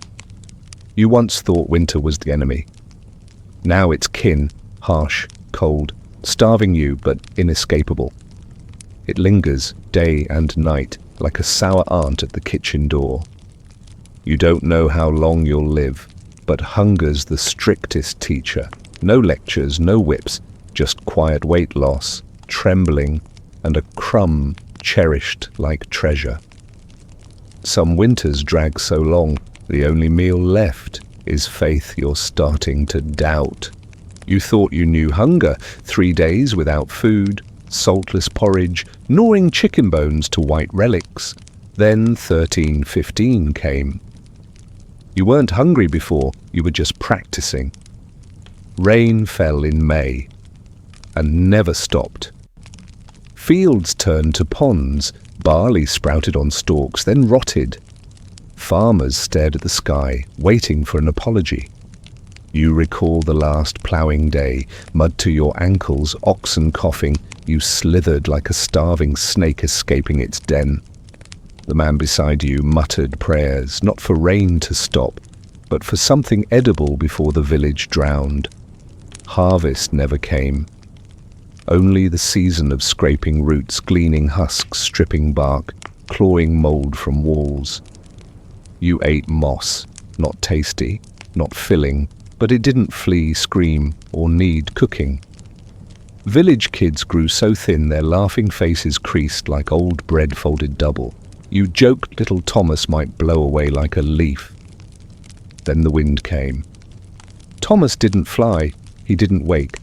You once thought winter was the enemy. Now it's kin, harsh, cold, starving you but inescapable. It lingers day and night like a sour aunt at the kitchen door. You don't know how long you'll live, but hunger's the strictest teacher. No lectures, no whips, just quiet weight loss, trembling, and a crumb cherished like treasure. Some winters drag so long, the only meal left is faith you're starting to doubt. You thought you knew hunger, 3 days without food, saltless porridge, gnawing chicken bones to white relics. Then 13:15 came. You weren't hungry before, you were just practicing. Rain fell in May and never stopped. Fields turned to ponds, barley sprouted on stalks, then rotted. Farmers stared at the sky, waiting for an apology. You recall the last ploughing day, mud to your ankles, oxen coughing. You slithered like a starving snake escaping its den. The man beside you muttered prayers, not for rain to stop, but for something edible before the village drowned. Harvest never came. Only the season of scraping roots, gleaning husks, stripping bark, clawing mold from walls. You ate moss, not tasty, not filling, but it didn't flee, scream, or need cooking. Village kids grew so thin their laughing faces creased like old bread folded double. You joked little Thomas might blow away like a leaf. Then the wind came. Thomas didn't fly, he didn't wake.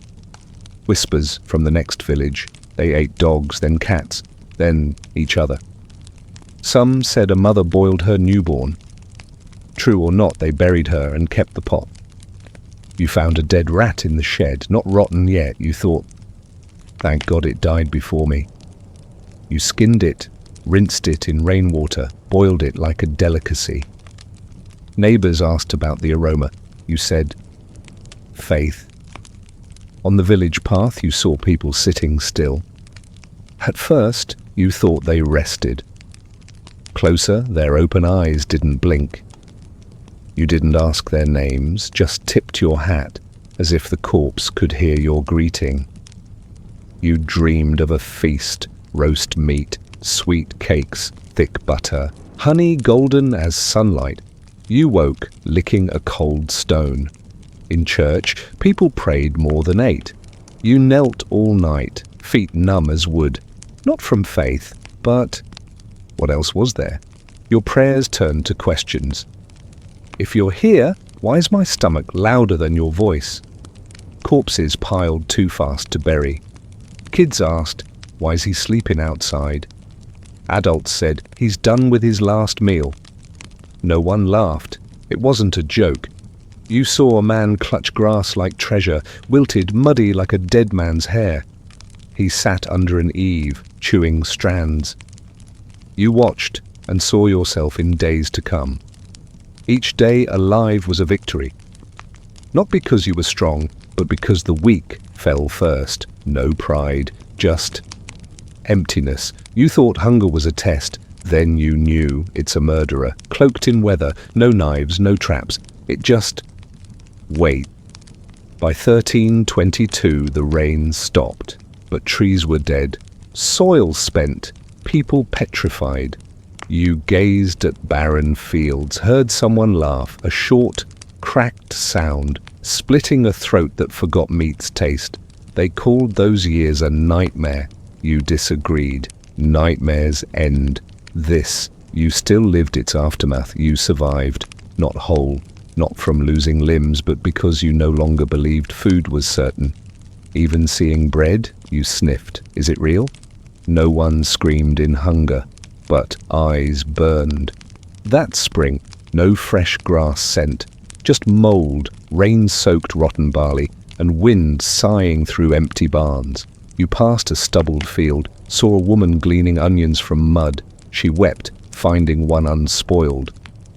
Whispers from the next village. They ate dogs, then cats, then each other. Some said a mother boiled her newborn. True or not, they buried her and kept the pot. You found a dead rat in the shed, not rotten yet. You thought, thank God it died before me. You skinned it, rinsed it in rainwater, boiled it like a delicacy. Neighbors asked about the aroma. You said, faith. On the village path you saw people sitting still. At first you thought they rested. Closer, their open eyes didn't blink. You didn't ask their names, just tipped your hat as if the corpse could hear your greeting. You dreamed of a feast, roast meat, sweet cakes, thick butter, honey golden as sunlight. You woke licking a cold stone. In church, people prayed more than ate. You knelt all night, feet numb as wood. Not from faith, but what else was there? Your prayers turned to questions. If you're here, why is my stomach louder than your voice? Corpses piled too fast to bury. Kids asked, why is he sleeping outside? Adults said, he's done with his last meal. No one laughed. It wasn't a joke. You saw a man clutch grass like treasure, wilted, muddy like a dead man's hair. He sat under an eave, chewing strands. You watched and saw yourself in days to come. Each day alive was a victory. Not because you were strong, but because the weak fell first. No pride, just emptiness. You thought hunger was a test. Then you knew it's a murderer, cloaked in weather, no knives, no traps. It just wait. By 13:22 the rain stopped, but trees were dead, soil spent, people petrified. You gazed at barren fields, heard someone laugh, a short, cracked sound, splitting a throat that forgot meat's taste. They called those years a nightmare. You disagreed. Nightmares end. This, you still lived its aftermath. You survived, not whole, not from losing limbs, but because you no longer believed food was certain. Even seeing bread, you sniffed. Is it real? No one screamed in hunger, but eyes burned. That spring, no fresh grass scent, just mold, rain-soaked rotten barley, and wind sighing through empty barns. You passed a stubbled field, saw a woman gleaning onions from mud. She wept, finding one unspoiled.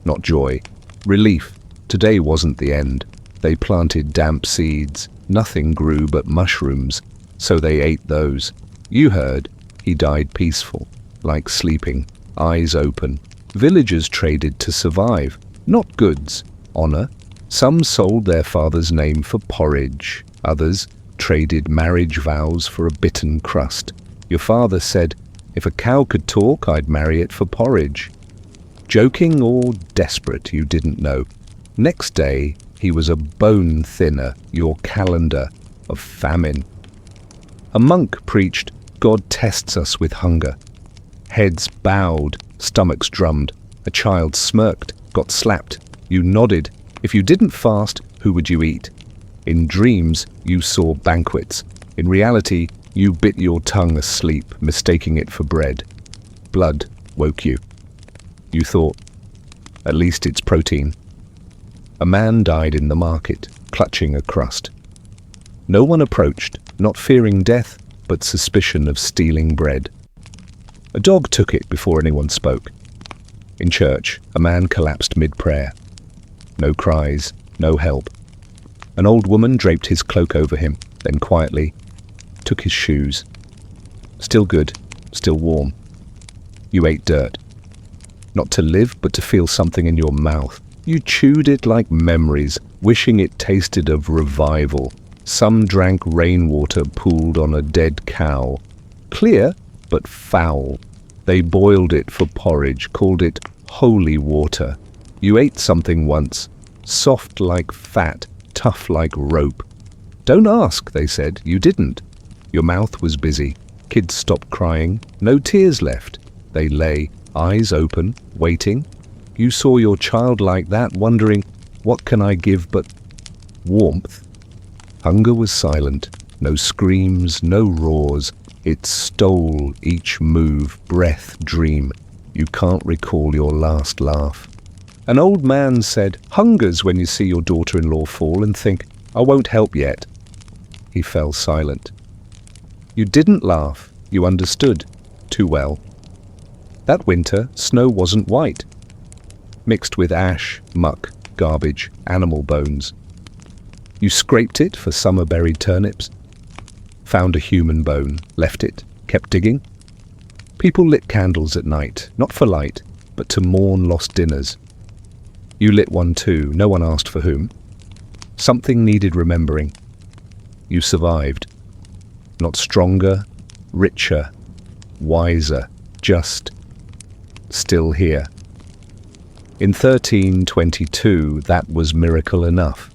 Not joy, relief. Today wasn't the end. They planted damp seeds. Nothing grew but mushrooms, so they ate those. You heard, he died peaceful, like sleeping, eyes open. Villagers traded to survive, not goods, honor. Some sold their father's name for porridge. Others traded marriage vows for a bitten crust. Your father said, if a cow could talk, I'd marry it for porridge. Joking or desperate, you didn't know. Next day, He was a bone thinner, your calendar of famine. A monk preached, God tests us with hunger. Heads bowed, stomachs drummed. A child smirked, got slapped. You nodded. If you didn't fast, who would you eat? In dreams, you saw banquets. In reality, you bit your tongue asleep, mistaking it for bread. Blood woke you. You thought, at least it's protein. A man died in the market, clutching a crust. No one approached, not fearing death, but suspicion of stealing bread. A dog took it before anyone spoke. In church, a man collapsed mid-prayer. No cries, no help. An old woman draped his cloak over him, then quietly took his shoes. Still good, still warm. You ate dirt. Not to live, but to feel something in your mouth. You chewed it like memories, wishing it tasted of revival. Some drank rainwater pooled on a dead cow. Clear, but foul. They boiled it for porridge, called it holy water. You ate something once, soft like fat, tough like rope. Don't ask, they said. You didn't. Your mouth was busy. Kids stopped crying. No tears left. They lay, eyes open, waiting. You saw your child like that, wondering, what can I give but warmth? Hunger was silent. No screams, no roars. It stole each move, breath, dream. You can't recall your last laugh. An old man said, hunger's when you see your daughter-in-law fall and think, I won't help yet. He fell silent. You didn't laugh. You understood. Too well. That winter, snow wasn't white. Mixed with ash, muck, garbage, animal bones. You scraped it for summer-buried turnips. Found a human bone, left it, kept digging. People lit candles at night, not for light, but to mourn lost dinners. You lit one too, no one asked for whom. Something needed remembering. You survived. Not stronger, richer, wiser, just still here. In 1322, that was miracle enough.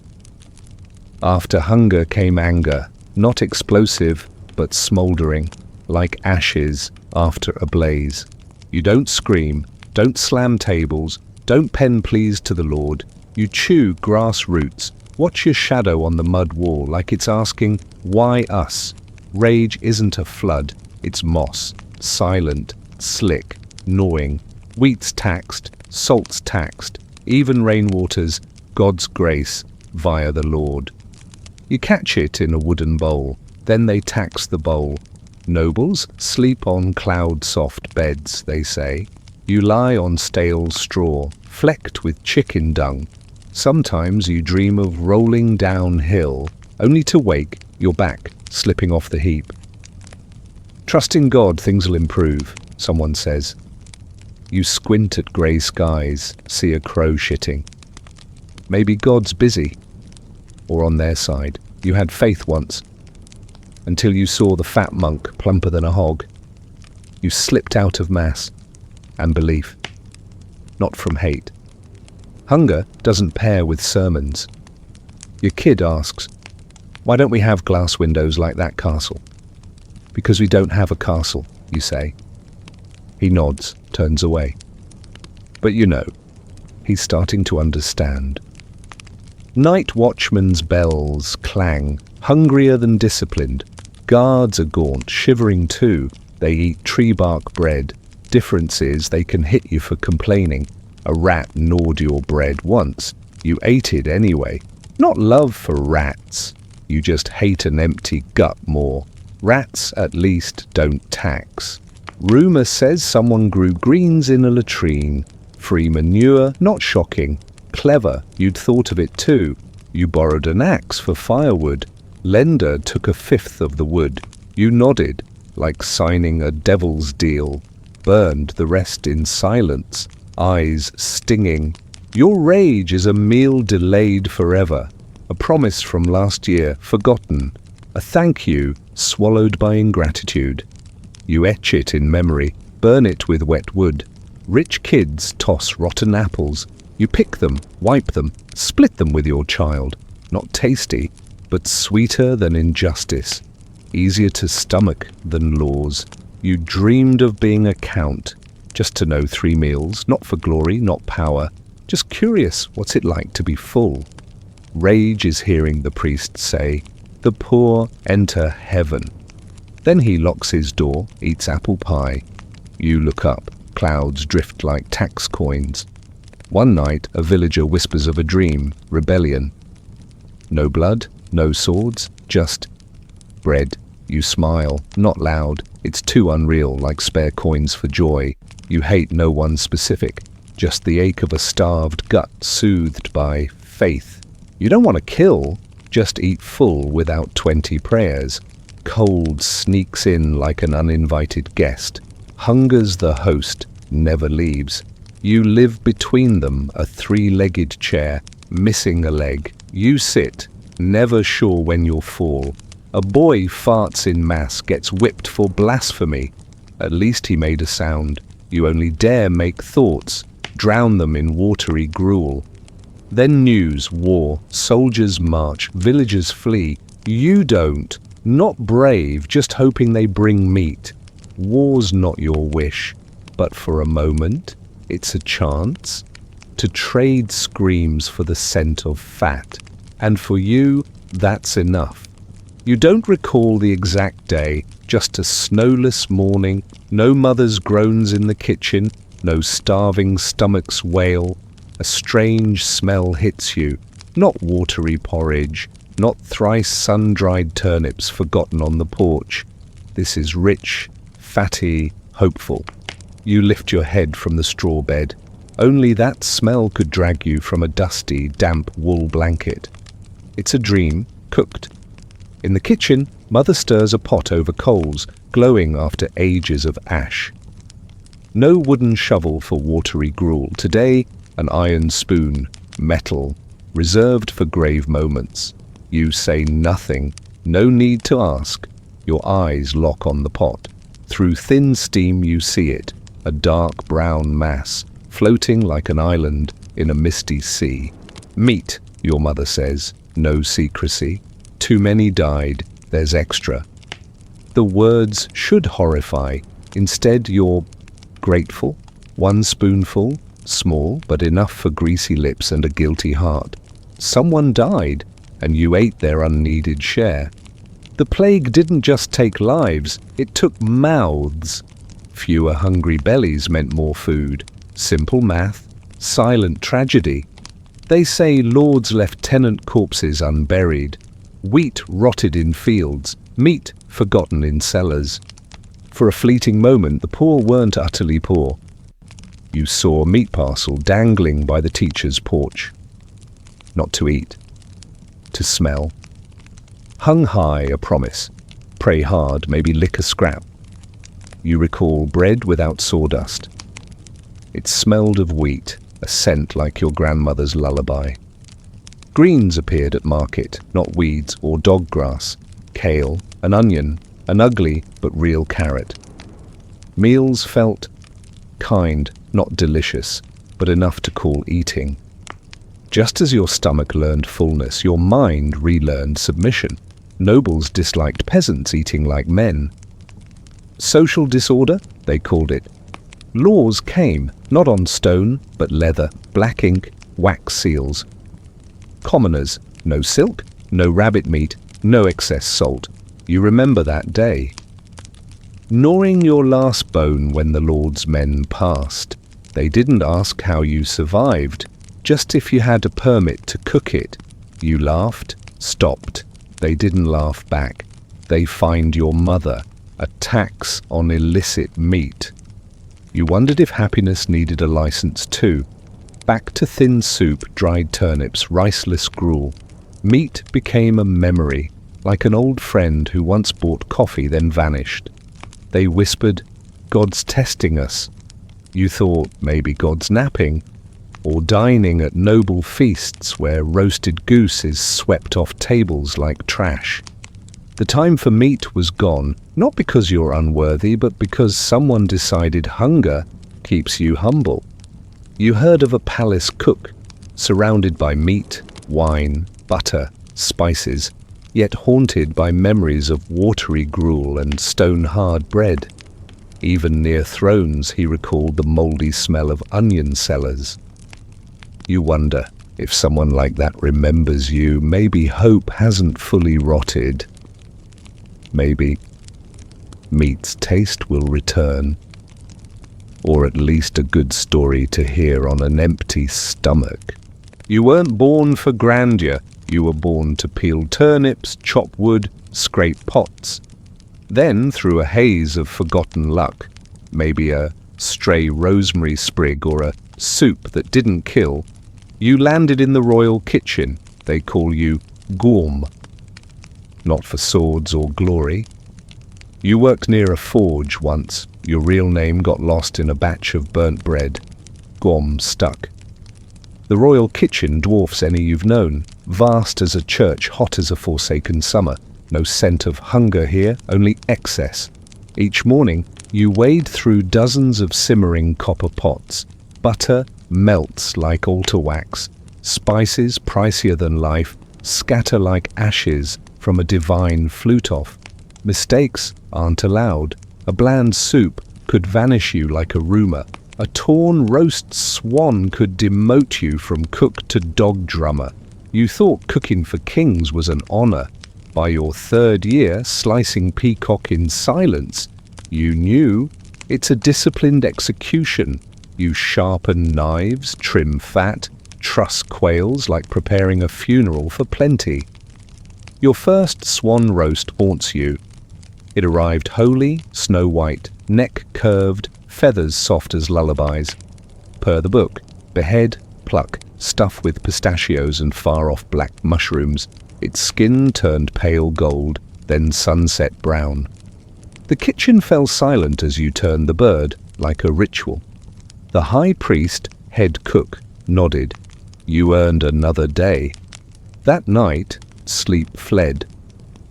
After hunger came anger, not explosive, but smouldering, like ashes after a blaze. You don't scream, don't slam tables, don't pen pleas to the Lord. You chew grass roots, watch your shadow on the mud wall like it's asking, why us? Rage isn't a flood, it's moss, silent, slick, gnawing. Wheat's taxed, salt's taxed, even rainwater's God's grace via the Lord. You catch it in a wooden bowl, then they tax the bowl. Nobles sleep on cloud-soft beds, they say. You lie on stale straw, flecked with chicken dung. Sometimes you dream of rolling downhill, only to wake, your back slipping off the heap. Trust in God things'll improve, someone says. You squint at grey skies, see a crow shitting. Maybe God's busy. Or on their side. You had faith once. Until you saw the fat monk plumper than a hog. You slipped out of mass and belief. Not from hate. Hunger doesn't pair with sermons. Your kid asks, why don't we have glass windows like that castle? Because we don't have a castle, you say. He nods, turns away. But you know, he's starting to understand. Night watchmen's bells clang, hungrier than disciplined. Guards are gaunt, shivering too. They eat tree bark bread. Difference is they can hit you for complaining. A rat gnawed your bread once. You ate it anyway. Not love for rats. You just hate an empty gut more. Rats at least don't tax. Rumour says someone grew greens in a latrine. Free manure, not shocking. Clever, you'd thought of it too. You borrowed an axe for firewood. Lender took a fifth of the wood. You nodded, like signing a devil's deal. Burned the rest in silence, eyes stinging. Your rage is a meal delayed forever. A promise from last year, forgotten. A thank you, swallowed by ingratitude. You etch it in memory, burn it with wet wood. Rich kids toss rotten apples. You pick them, wipe them, split them with your child. Not tasty, but sweeter than injustice. Easier to stomach than laws. You dreamed of being a count, just to know 3 meals, not for glory, not power, just curious what's it like to be full. Rage is hearing the priest say, "The poor enter heaven." Then he locks his door, eats apple pie. You look up, clouds drift like tax coins. One night, a villager whispers of a dream, rebellion. No blood, no swords, just bread. You smile, not loud. It's too unreal, like spare coins for joy. You hate no one specific, just the ache of a starved gut soothed by faith. You don't want to kill, just eat full without 20 prayers. Cold sneaks in like an uninvited guest. Hunger's the host, never leaves. You live between them, a 3-legged chair, missing a leg. You sit, never sure when you'll fall. A boy farts in mass, gets whipped for blasphemy. At least he made a sound. You only dare make thoughts, drown them in watery gruel. Then news, war, soldiers march, villagers flee. You don't. Not brave, just hoping they bring meat. War's not your wish, but for a moment, it's a chance to trade screams for the scent of fat. And for you, that's enough. You don't recall the exact day, just a snowless morning, no mother's groans in the kitchen, no starving stomach's wail. A strange smell hits you, not watery porridge, not thrice sun-dried turnips forgotten on the porch. This is rich, fatty, hopeful. You lift your head from the straw bed. Only that smell could drag you from a dusty, damp wool blanket. It's a dream, cooked. In the kitchen, Mother stirs a pot over coals, glowing after ages of ash. No wooden shovel for watery gruel. Today, an iron spoon, metal, reserved for grave moments. You say nothing, no need to ask. Your eyes lock on the pot. Through thin steam you see it, a dark brown mass, floating like an island in a misty sea. Meat, your mother says, no secrecy. Too many died, there's extra. The words should horrify. Instead, you're grateful. 1 spoonful, small, but enough for greasy lips and a guilty heart. Someone died, and you ate their unneeded share. The plague didn't just take lives, it took mouths. Fewer hungry bellies meant more food. Simple math, silent tragedy. They say lords left tenant corpses unburied. Wheat rotted in fields, meat forgotten in cellars. For a fleeting moment, the poor weren't utterly poor. You saw a meat parcel dangling by the teacher's porch. Not to eat, to smell. Hung high, a promise. Pray hard, maybe lick a scrap. You recall bread without sawdust. It smelled of wheat, a scent like your grandmother's lullaby. Greens appeared at market, not weeds or dog grass. Kale, an onion, an ugly but real carrot. Meals felt kind, not delicious, but enough to call eating. Just as your stomach learned fullness, your mind relearned submission. Nobles disliked peasants eating like men. Social disorder, they called it. Laws came, not on stone, but leather, black ink, wax seals. Commoners, no silk, no rabbit meat, no excess salt. You remember that day. Gnawing your last bone when the Lord's men passed. They didn't ask how you survived, just if you had a permit to cook it. You laughed, stopped. They didn't laugh back. They fined your mother, a tax on illicit meat. You wondered if happiness needed a license too. Back to thin soup, dried turnips, riceless gruel. Meat became a memory, like an old friend who once bought coffee then vanished. They whispered, "God's testing us." You thought maybe God's napping, or dining at noble feasts where roasted goose is swept off tables like trash. The time for meat was gone, not because you're unworthy, but because someone decided hunger keeps you humble. You heard of a palace cook, surrounded by meat, wine, butter, spices, yet haunted by memories of watery gruel and stone-hard bread. Even near thrones he recalled the mouldy smell of onion cellars. You wonder, if someone like that remembers you, maybe hope hasn't fully rotted. Maybe meat's taste will return, or at least a good story to hear on an empty stomach. You weren't born for grandeur, you were born to peel turnips, chop wood, scrape pots. Then, through a haze of forgotten luck, maybe a stray rosemary sprig or a soup that didn't kill, you landed in the royal kitchen. They call you Gorm. Not for swords or glory. You worked near a forge once. Your real name got lost in a batch of burnt bread. Gorm stuck. The royal kitchen dwarfs any you've known. Vast as a church, hot as a forsaken summer. No scent of hunger here, only excess. Each morning, you wade through dozens of simmering copper pots. Butter melts like altar wax. Spices, pricier than life, scatter like ashes from a divine flute-off. Mistakes aren't allowed. A bland soup could vanish you like a rumour. A torn roast swan could demote you from cook to dog drummer. You thought cooking for kings was an honour. By your third year, slicing peacock in silence, you knew it's a disciplined execution. You sharpen knives, trim fat, truss quails like preparing a funeral for plenty. Your first swan roast haunts you. It arrived holy, snow-white, neck curved, feathers soft as lullabies. Per the book, behead, pluck, stuff with pistachios and far-off black mushrooms. Its skin turned pale gold, then sunset brown. The kitchen fell silent as you turned the bird, like a ritual. The high priest, head cook, nodded. You earned another day. That night, sleep fled.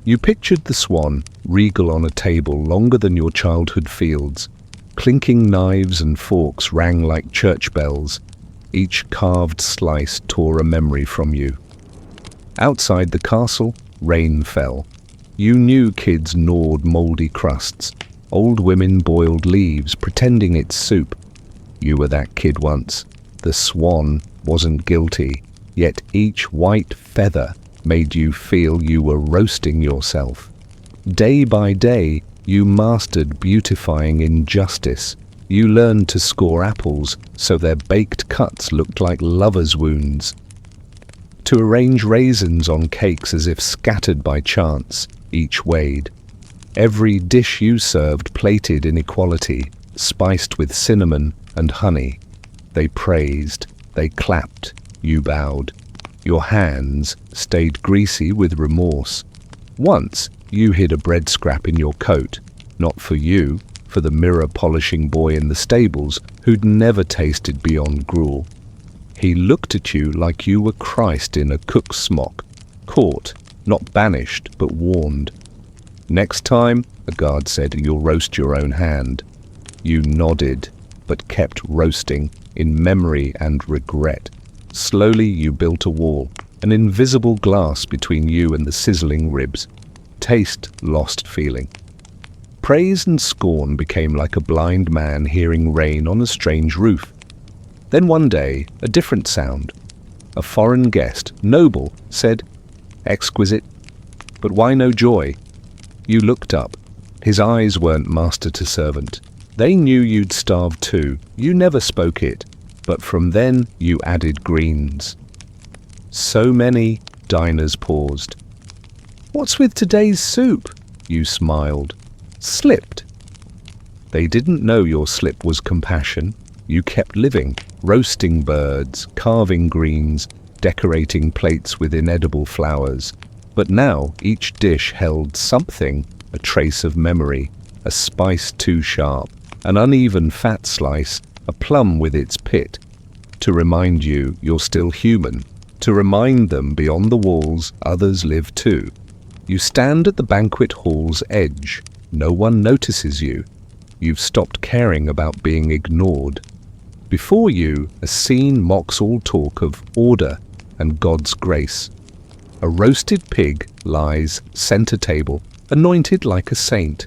You pictured the swan, regal on a table longer than your childhood fields. Clinking knives and forks rang like church bells. Each carved slice tore a memory from you. Outside the castle, rain fell. You knew kids gnawed mouldy crusts. Old women boiled leaves, pretending it's soup. You were that kid once. The swan wasn't guilty, yet each white feather made you feel you were roasting yourself. Day by day, you mastered beautifying injustice. You learned to score apples so their baked cuts looked like lovers' wounds. To arrange raisins on cakes as if scattered by chance, each weighed. Every dish you served plated in equality, spiced with cinnamon and honey. They praised, they clapped, you bowed. Your hands stayed greasy with remorse. Once, you hid a bread scrap in your coat, not for you, for the mirror-polishing boy in the stables who'd never tasted beyond gruel. He looked at you like you were Christ in a cook's smock, caught, not banished, but warned. Next time, a guard said, you'll roast your own hand. You nodded, but kept roasting, in memory and regret. Slowly you built a wall, an invisible glass between you and the sizzling ribs. Taste lost feeling. Praise and scorn became like a blind man hearing rain on a strange roof. Then one day, a different sound. A foreign guest, noble, said, "Exquisite, but why no joy?" You looked up. His eyes weren't master to servant. They knew you'd starved too. You never spoke it, but from then you added greens. So many, diners paused. "What's with today's soup?" You smiled. Slipped. They didn't know your slip was compassion. You kept living, roasting birds, carving greens, decorating plates with inedible flowers. But now each dish held something, a trace of memory, a spice too sharp, an uneven fat slice, a plum with its pit. To remind you you're still human, to remind them beyond the walls others live too. You stand at the banquet hall's edge. No one notices you. You've stopped caring about being ignored. Before you, a scene mocks all talk of order and God's grace. A roasted pig lies center table, anointed like a saint.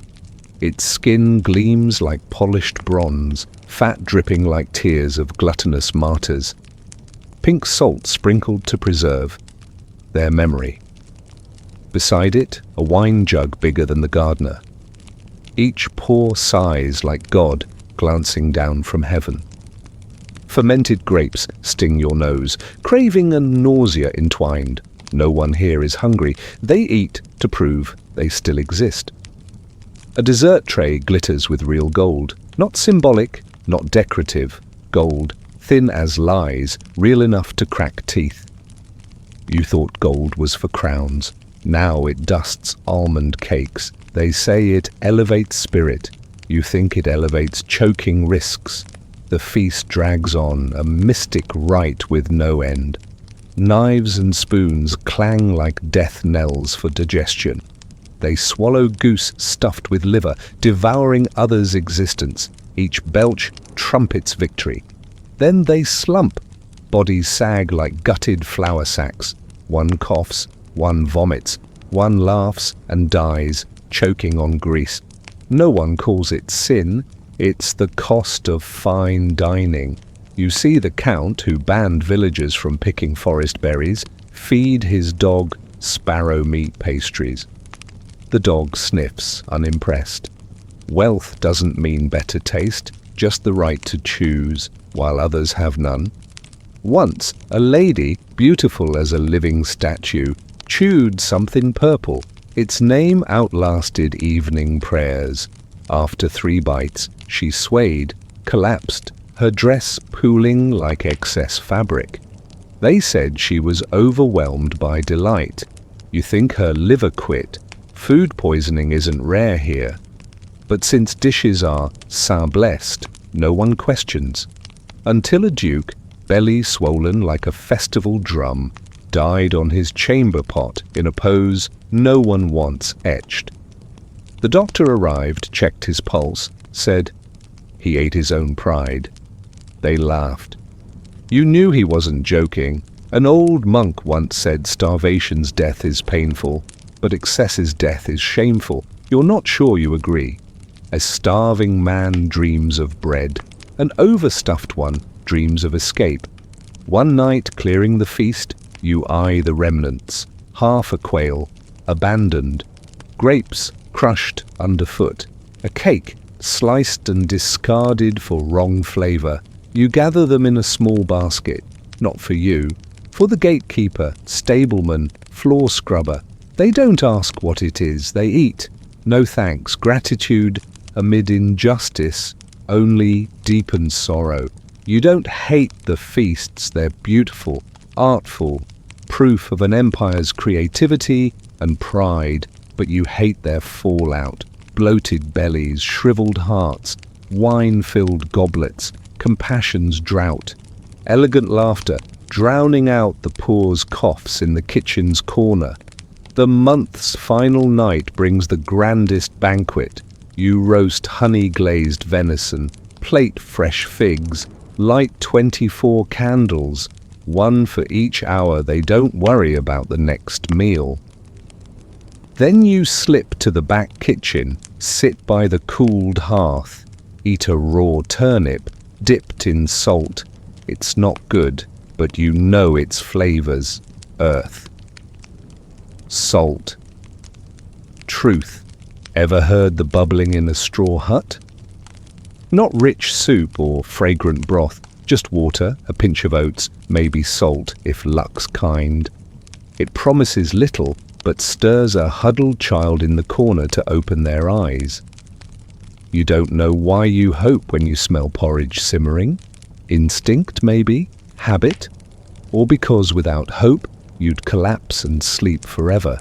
Its skin gleams like polished bronze, fat dripping like tears of gluttonous martyrs. Pink salt sprinkled to preserve their memory. Beside it, a wine jug bigger than the gardener. Each pore sighs like God glancing down from heaven. Fermented grapes sting your nose, craving and nausea entwined. No one here is hungry. They eat to prove they still exist. A dessert tray glitters with real gold. Not symbolic, not decorative. Gold, thin as lies, real enough to crack teeth. You thought gold was for crowns. Now it dusts almond cakes. They say it elevates spirit. You think it elevates choking risks. The feast drags on, a mystic rite with no end. Knives and spoons clang like death knells for digestion. They swallow goose stuffed with liver, devouring others' existence. Each belch trumpets victory. Then they slump. Bodies sag like gutted flour sacks. One coughs, one vomits, one laughs and dies, choking on grease. No one calls it sin. It's the cost of fine dining. You see the count who banned villagers from picking forest berries feed his dog sparrow meat pastries. The dog sniffs, unimpressed. Wealth doesn't mean better taste, just the right to choose, while others have none. Once, a lady, beautiful as a living statue, chewed something purple. Its name outlasted evening prayers. After 3 bites, she swayed, collapsed, her dress pooling like excess fabric. They said she was overwhelmed by delight. You think her liver quit. Food poisoning isn't rare here. But since dishes are blessed, no one questions. Until a duke, belly swollen like a festival drum, died on his chamber pot in a pose no one wants etched. The doctor arrived, checked his pulse, said he ate his own pride. They laughed. You knew he wasn't joking. An old monk once said starvation's death is painful, but excess's death is shameful. You're not sure you agree. A starving man dreams of bread. An overstuffed one dreams of escape. One night, clearing the feast, you eye the remnants. Half a quail, abandoned. Grapes crushed underfoot. A cake, sliced and discarded for wrong flavor. You gather them in a small basket. Not for you. For the gatekeeper, stableman, floor scrubber. They don't ask what it is. They eat. No thanks. Gratitude amid injustice only deepens sorrow. You don't hate the feasts. They're beautiful, artful, proof of an empire's creativity and pride, but you hate their fallout. Bloated bellies, shriveled hearts, wine-filled goblets, compassion's drought. Elegant laughter, drowning out the poor's coughs in the kitchen's corner. The month's final night brings the grandest banquet. You roast honey-glazed venison, plate fresh figs, light 24 candles, one for each hour. They don't worry about the next meal. Then you slip to the back kitchen, sit by the cooled hearth, eat a raw turnip, dipped in salt. It's not good, but you know its flavors. Earth. Salt. Truth. Ever heard the bubbling in a straw hut? Not rich soup or fragrant broth, just water, a pinch of oats, maybe salt if luck's kind. It promises little, but stirs a huddled child in the corner to open their eyes. You don't know why you hope when you smell porridge simmering. Instinct, maybe? Habit? Or because without hope, you'd collapse and sleep forever.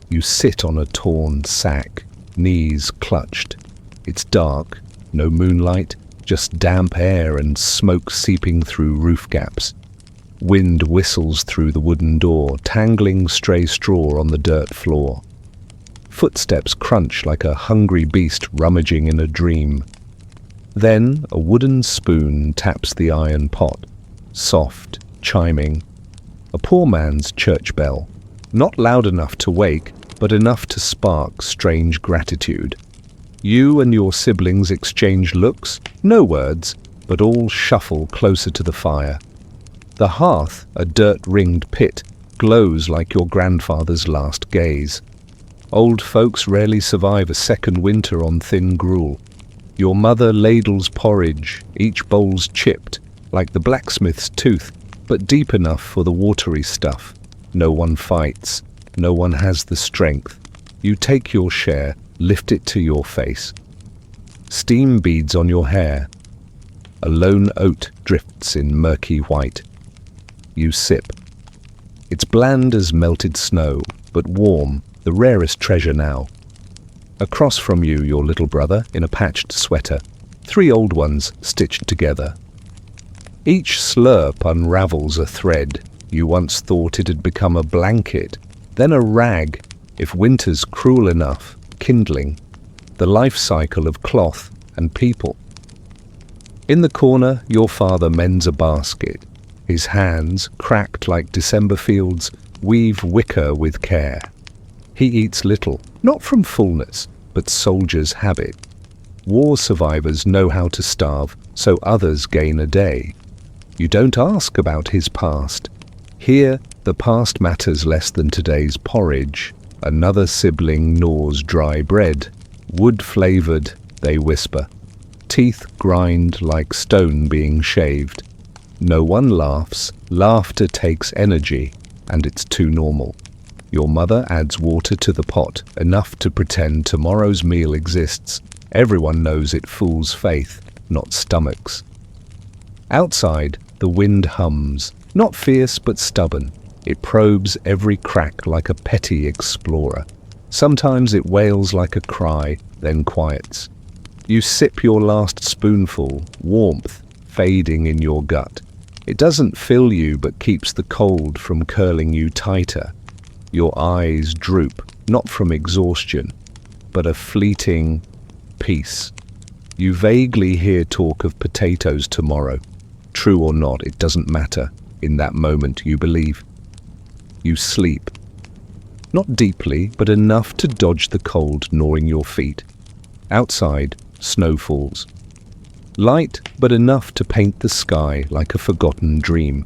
You sit on a torn sack, knees clutched. It's dark, no moonlight, just damp air and smoke seeping through roof gaps. Wind whistles through the wooden door, tangling stray straw on the dirt floor. Footsteps crunch like a hungry beast rummaging in a dream. Then a wooden spoon taps the iron pot, soft, chiming. A poor man's church bell, not loud enough to wake, but enough to spark strange gratitude. You and your siblings exchange looks, no words, but all shuffle closer to the fire. The hearth, a dirt-ringed pit, glows like your grandfather's last gaze. Old folks rarely survive a second winter on thin gruel. Your mother ladles porridge, each bowl's chipped, like the blacksmith's tooth, but deep enough for the watery stuff. No one fights. No one has the strength. You take your share, lift it to your face. Steam beads on your hair. A lone oat drifts in murky white. You sip. It's bland as melted snow, but warm, the rarest treasure now. Across from you, your little brother, in a patched sweater, 3 old ones stitched together. Each slurp unravels a thread. You once thought it had become a blanket, then a rag, if winter's cruel enough, kindling, the life cycle of cloth and people. In the corner, your father mends a basket. His hands, cracked like December fields, weave wicker with care. He eats little, not from fullness, but soldier's habit. War survivors know how to starve, so others gain a day. You don't ask about his past. Here, the past matters less than today's porridge. Another sibling gnaws dry bread. Wood-flavored, they whisper. Teeth grind like stone being shaved. No one laughs. Laughter takes energy, and it's too normal. Your mother adds water to the pot, enough to pretend tomorrow's meal exists. Everyone knows it fools faith, not stomachs. Outside, the wind hums, not fierce but stubborn. It probes every crack like a petty explorer. Sometimes it wails like a cry, then quiets. You sip your last spoonful, warmth fading in your gut. It doesn't fill you but keeps the cold from curling you tighter. Your eyes droop, not from exhaustion, but a fleeting peace. You vaguely hear talk of potatoes tomorrow. True or not, it doesn't matter. In that moment, you believe. You sleep. Not deeply, but enough to dodge the cold gnawing your feet. Outside, snow falls. Light, but enough to paint the sky like a forgotten dream.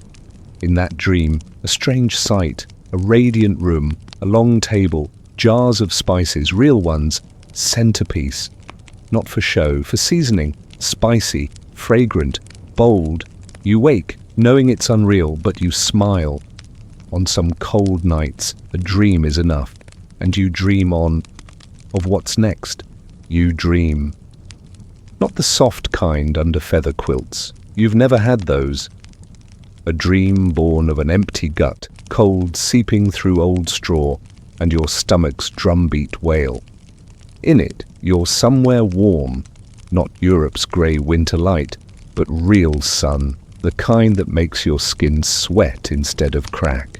In that dream, a strange sight, a radiant room, a long table, jars of spices, real ones, centerpiece. Not for show, for seasoning, spicy, fragrant, bold. You wake, knowing it's unreal, but you smile. On some cold nights, a dream is enough, and you dream on. Of what's next? You dream. Not the soft kind under feather quilts. You've never had those. A dream born of an empty gut, cold seeping through old straw, and your stomach's drumbeat wail. In it, you're somewhere warm, not Europe's grey winter light, but real sun, the kind that makes your skin sweat instead of crack.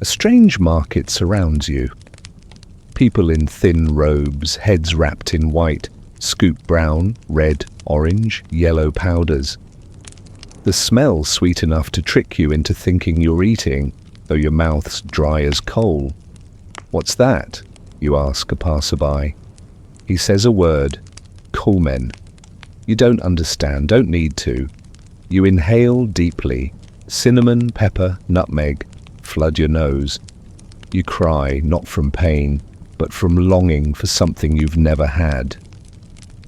A strange market surrounds you. People in thin robes, heads wrapped in white, scoop brown, red, orange, yellow powders. The smell's sweet enough to trick you into thinking you're eating, though your mouth's dry as coal. What's that? You ask a passerby. He says a word, kulmen. You don't understand, don't need to. You inhale deeply. Cinnamon, pepper, nutmeg, flood your nose. You cry, not from pain, but from longing for something you've never had.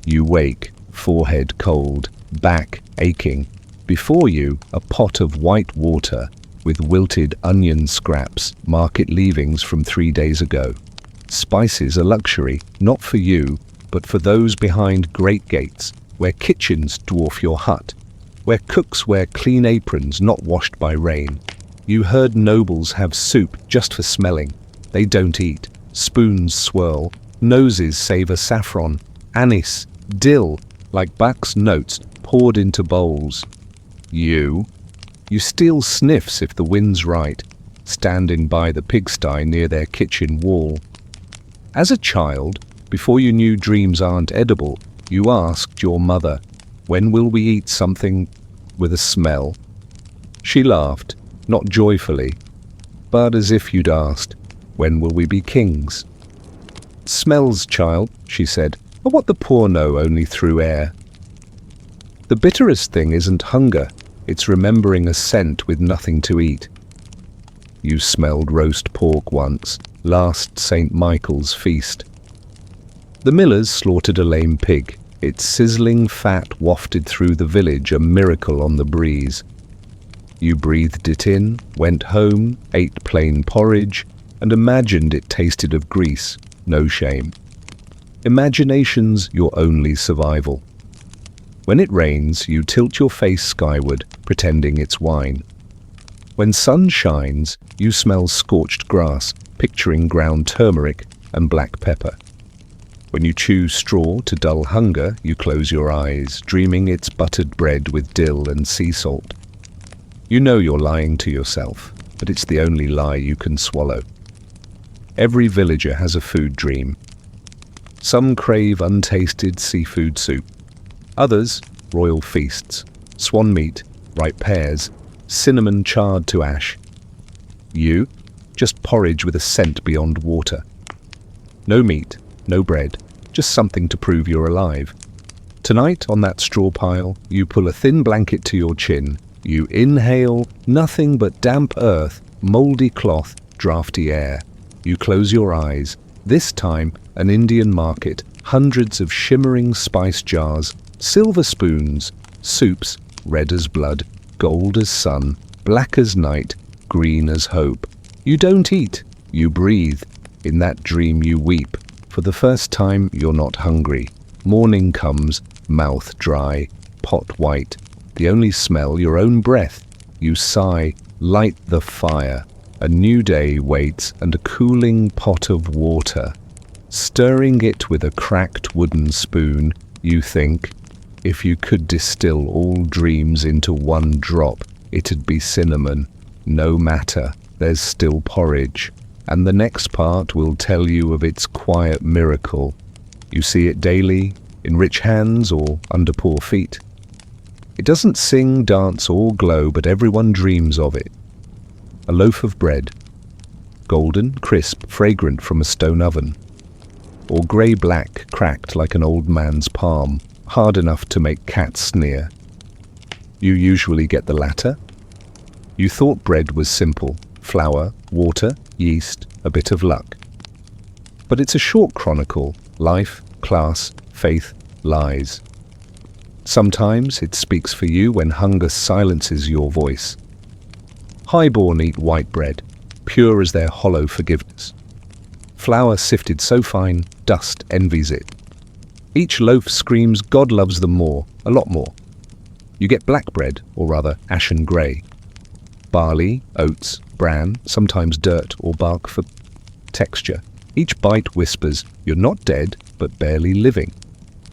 You wake, forehead cold, back aching. Before you, a pot of white water with wilted onion scraps, market leavings from 3 days ago. Spices a luxury, not for you, but for those behind great gates, where kitchens dwarf your hut, where cooks wear clean aprons not washed by rain. You heard nobles have soup just for smelling. They don't eat. Spoons swirl. Noses savor saffron, anise, dill, like Bach's notes poured into bowls. You steal sniffs if the wind's right, standing by the pigsty near their kitchen wall. As a child, before you knew dreams aren't edible, You asked your mother, "When will we eat something with a smell?" She laughed, not joyfully, but as if you'd asked, "When will we be kings?" "Smells, child," she said, "are what the poor know only through air." The bitterest thing isn't hunger, it's remembering a scent with nothing to eat. You smelled roast pork once, last St. Michael's feast. The millers slaughtered a lame pig, its sizzling fat wafted through the village, a miracle on the breeze. You breathed it in, went home, ate plain porridge, and imagined it tasted of grease, no shame. Imagination's your only survival. When it rains, you tilt your face skyward, pretending it's wine. When sun shines, you smell scorched grass, picturing ground turmeric and black pepper. When you chew straw to dull hunger, you close your eyes, dreaming it's buttered bread with dill and sea salt. You know you're lying to yourself, but it's the only lie you can swallow. Every villager has a food dream. Some crave untasted seafood soup. Others, royal feasts, swan meat, ripe pears, cinnamon charred to ash. You, just porridge with a scent beyond water. No meat, no bread, just something to prove you're alive. Tonight, on that straw pile, you pull a thin blanket to your chin. You inhale nothing but damp earth, mouldy cloth, drafty air. You close your eyes. This time, an Indian market, hundreds of shimmering spice jars, silver spoons, soups, red as blood, gold as sun, black as night, green as hope. You don't eat, you breathe. In that dream you weep. For the first time, you're not hungry. Morning comes, mouth dry, pot white. The only smell, your own breath. You sigh, light the fire. A new day waits and a cooling pot of water. Stirring it with a cracked wooden spoon, you think, if you could distill all dreams into one drop, it'd be cinnamon. No matter, there's still porridge. And the next part will tell you of its quiet miracle. You see it daily, in rich hands or under poor feet. It doesn't sing, dance, or glow, but everyone dreams of it. A loaf of bread, golden, crisp, fragrant from a stone oven, or grey-black, cracked like an old man's palm, hard enough to make cats sneer. You usually get the latter. You thought bread was simple: flour, water, yeast, a bit of luck. But it's a short chronicle: life, class, faith, lies. Sometimes it speaks for you when hunger silences your voice. Highborn eat white bread, pure as their hollow forgiveness. Flour sifted so fine, dust envies it. Each loaf screams God loves them more, a lot more. You get black bread, or rather ashen grey. Barley, oats, bran, sometimes dirt or bark for texture. Each bite whispers, you're not dead, but barely living.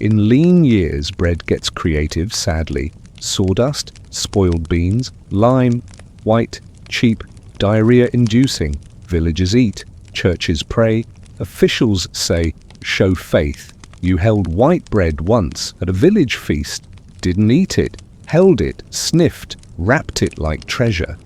In lean years, bread gets creative, sadly. Sawdust, spoiled beans, lime, white, cheap, diarrhea-inducing. Villagers eat, churches pray, officials say, show faith. You held white bread once at a village feast, didn't eat it, held it, sniffed, wrapped it like treasure.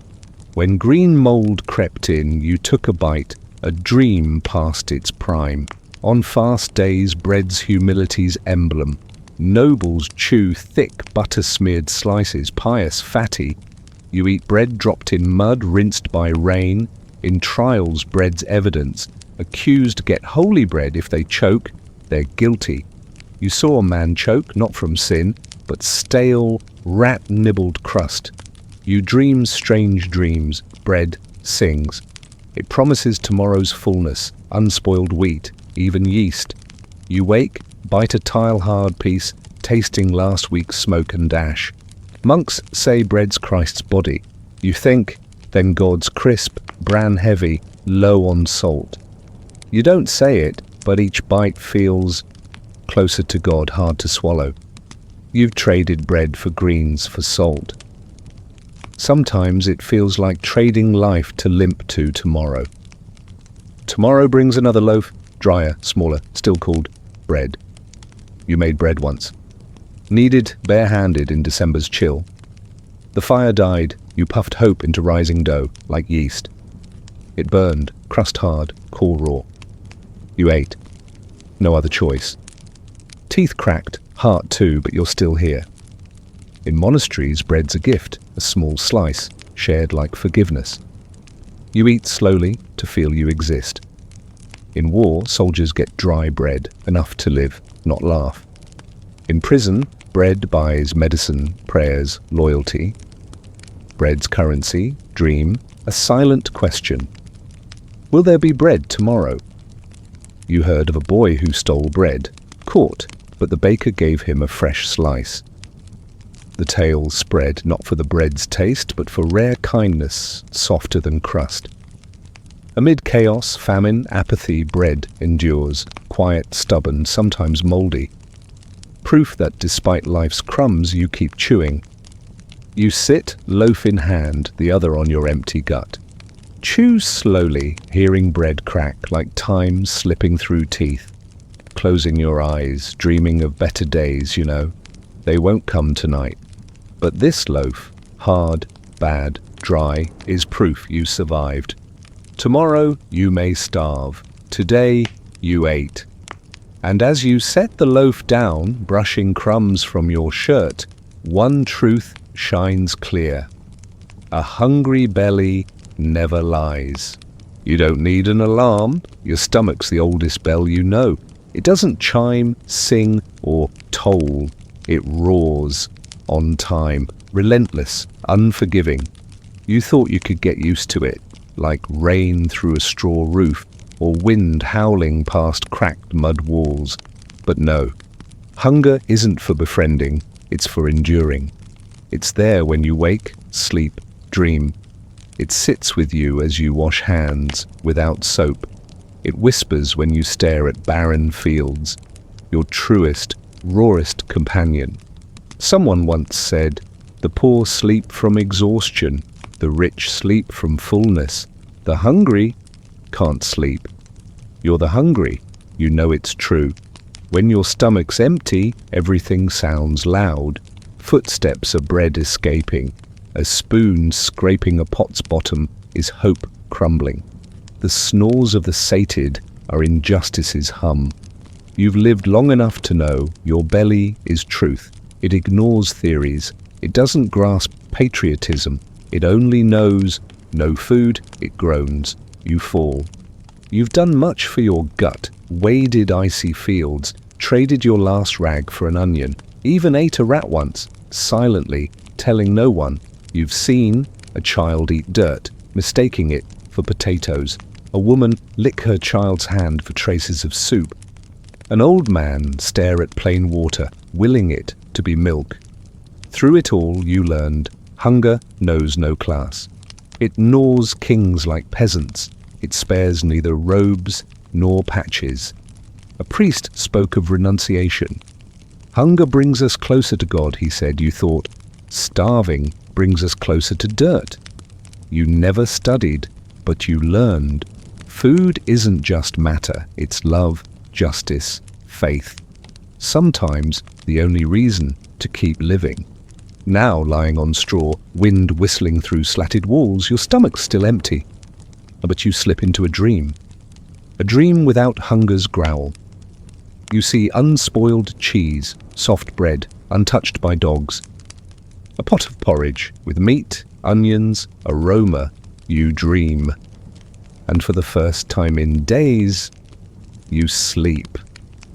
When green mould crept in, you took a bite, a dream past its prime. On fast days, bread's humility's emblem. Nobles chew thick, butter-smeared slices, pious, fatty. You eat bread dropped in mud, rinsed by rain. In trials, bread's evidence. Accused get holy bread. If they choke, they're guilty. You saw a man choke, not from sin, but stale, rat-nibbled crust. You dream strange dreams. Bread sings. It promises tomorrow's fullness, unspoiled wheat, even yeast. You wake, bite a tile-hard piece, tasting last week's smoke and ash. Monks say bread's Christ's body. You think, then God's crisp, bran-heavy, low on salt. You don't say it, but each bite feels closer to God, hard to swallow. You've traded bread for greens, for salt. Sometimes it feels like trading life to limp to tomorrow. Tomorrow brings another loaf, drier, smaller, still called bread. You made bread once. Kneaded bare-handed in December's chill. The fire died, you puffed hope into rising dough, like yeast. It burned, crust hard, core raw. You ate. No other choice. Teeth cracked, heart too, but you're still here. In monasteries, bread's a gift, a small slice, shared like forgiveness. You eat slowly to feel you exist. In war, soldiers get dry bread, enough to live, not laugh. In prison, bread buys medicine, prayers, loyalty. Bread's currency, dream, a silent question. Will there be bread tomorrow? You heard of a boy who stole bread, caught, but the baker gave him a fresh slice. The tale spread not for the bread's taste, but for rare kindness, softer than crust. Amid chaos, famine, apathy, bread endures, quiet, stubborn, sometimes mouldy. Proof that despite life's crumbs, you keep chewing. You sit, loaf in hand, the other on your empty gut. Chew slowly, hearing bread crack like time slipping through teeth. Closing your eyes, dreaming of better days, you know. They won't come tonight. But this loaf, hard, bad, dry, is proof you survived. Tomorrow you may starve. Today you ate. And as you set the loaf down, brushing crumbs from your shirt, one truth shines clear. A hungry belly never lies. You don't need an alarm. Your stomach's the oldest bell you know. It doesn't chime, sing, or toll. It roars, on time, relentless, unforgiving. You thought you could get used to it, like rain through a straw roof, or wind howling past cracked mud walls. But no, hunger isn't for befriending, it's for enduring. It's there when you wake, sleep, dream. It sits with you as you wash hands, without soap. It whispers when you stare at barren fields, your truest, rawest companion. Someone once said, the poor sleep from exhaustion, the rich sleep from fullness. The hungry can't sleep. You're the hungry, you know it's true. When your stomach's empty, everything sounds loud. Footsteps are bread escaping. A spoon scraping a pot's bottom is hope crumbling. The snores of the sated are injustice's hum. You've lived long enough to know your belly is truth. It ignores theories. It doesn't grasp patriotism. It only knows no food, it groans. You fall. You've done much for your gut, waded icy fields, traded your last rag for an onion, even ate a rat once, silently, telling no one. You've seen a child eat dirt, mistaking it for potatoes, a woman lick her child's hand for traces of soup, an old man stare at plain water, willing it to be milk. Through it all you learned, hunger knows no class. It gnaws kings like peasants. It spares neither robes nor patches. A priest spoke of renunciation. Hunger brings us closer to God, he said. You thought, starving brings us closer to dirt. You never studied, but you learned. Food isn't just matter, it's love, justice, faith. Sometimes the only reason to keep living. Now lying on straw, wind whistling through slatted walls, your stomach's still empty. But you slip into a dream without hunger's growl. You see unspoiled cheese, soft bread, untouched by dogs. A pot of porridge with meat, onions, aroma. You dream. And for the first time in days, you sleep.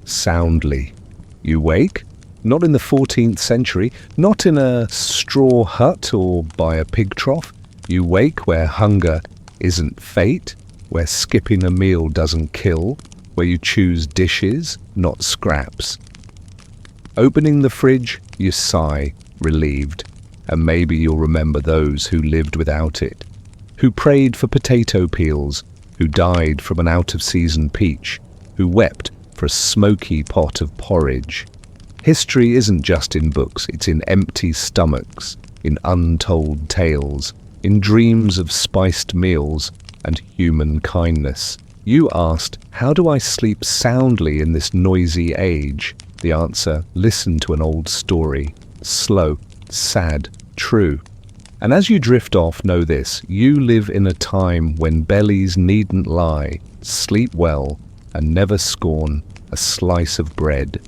Soundly. You wake, not in the 14th century, not in a straw hut or by a pig trough. You wake where hunger isn't fate, where skipping a meal doesn't kill, where you choose dishes, not scraps. Opening the fridge, you sigh, relieved, and maybe you'll remember those who lived without it, who prayed for potato peels, who died from an out-of-season peach, who wept for a smoky pot of porridge. History isn't just in books, it's in empty stomachs, in untold tales, in dreams of spiced meals and human kindness. You asked, how do I sleep soundly in this noisy age? The answer: listen to an old story. Slow, sad, true. And as you drift off, know this: you live in a time when bellies needn't lie. Sleep well, and never scorn a slice of bread.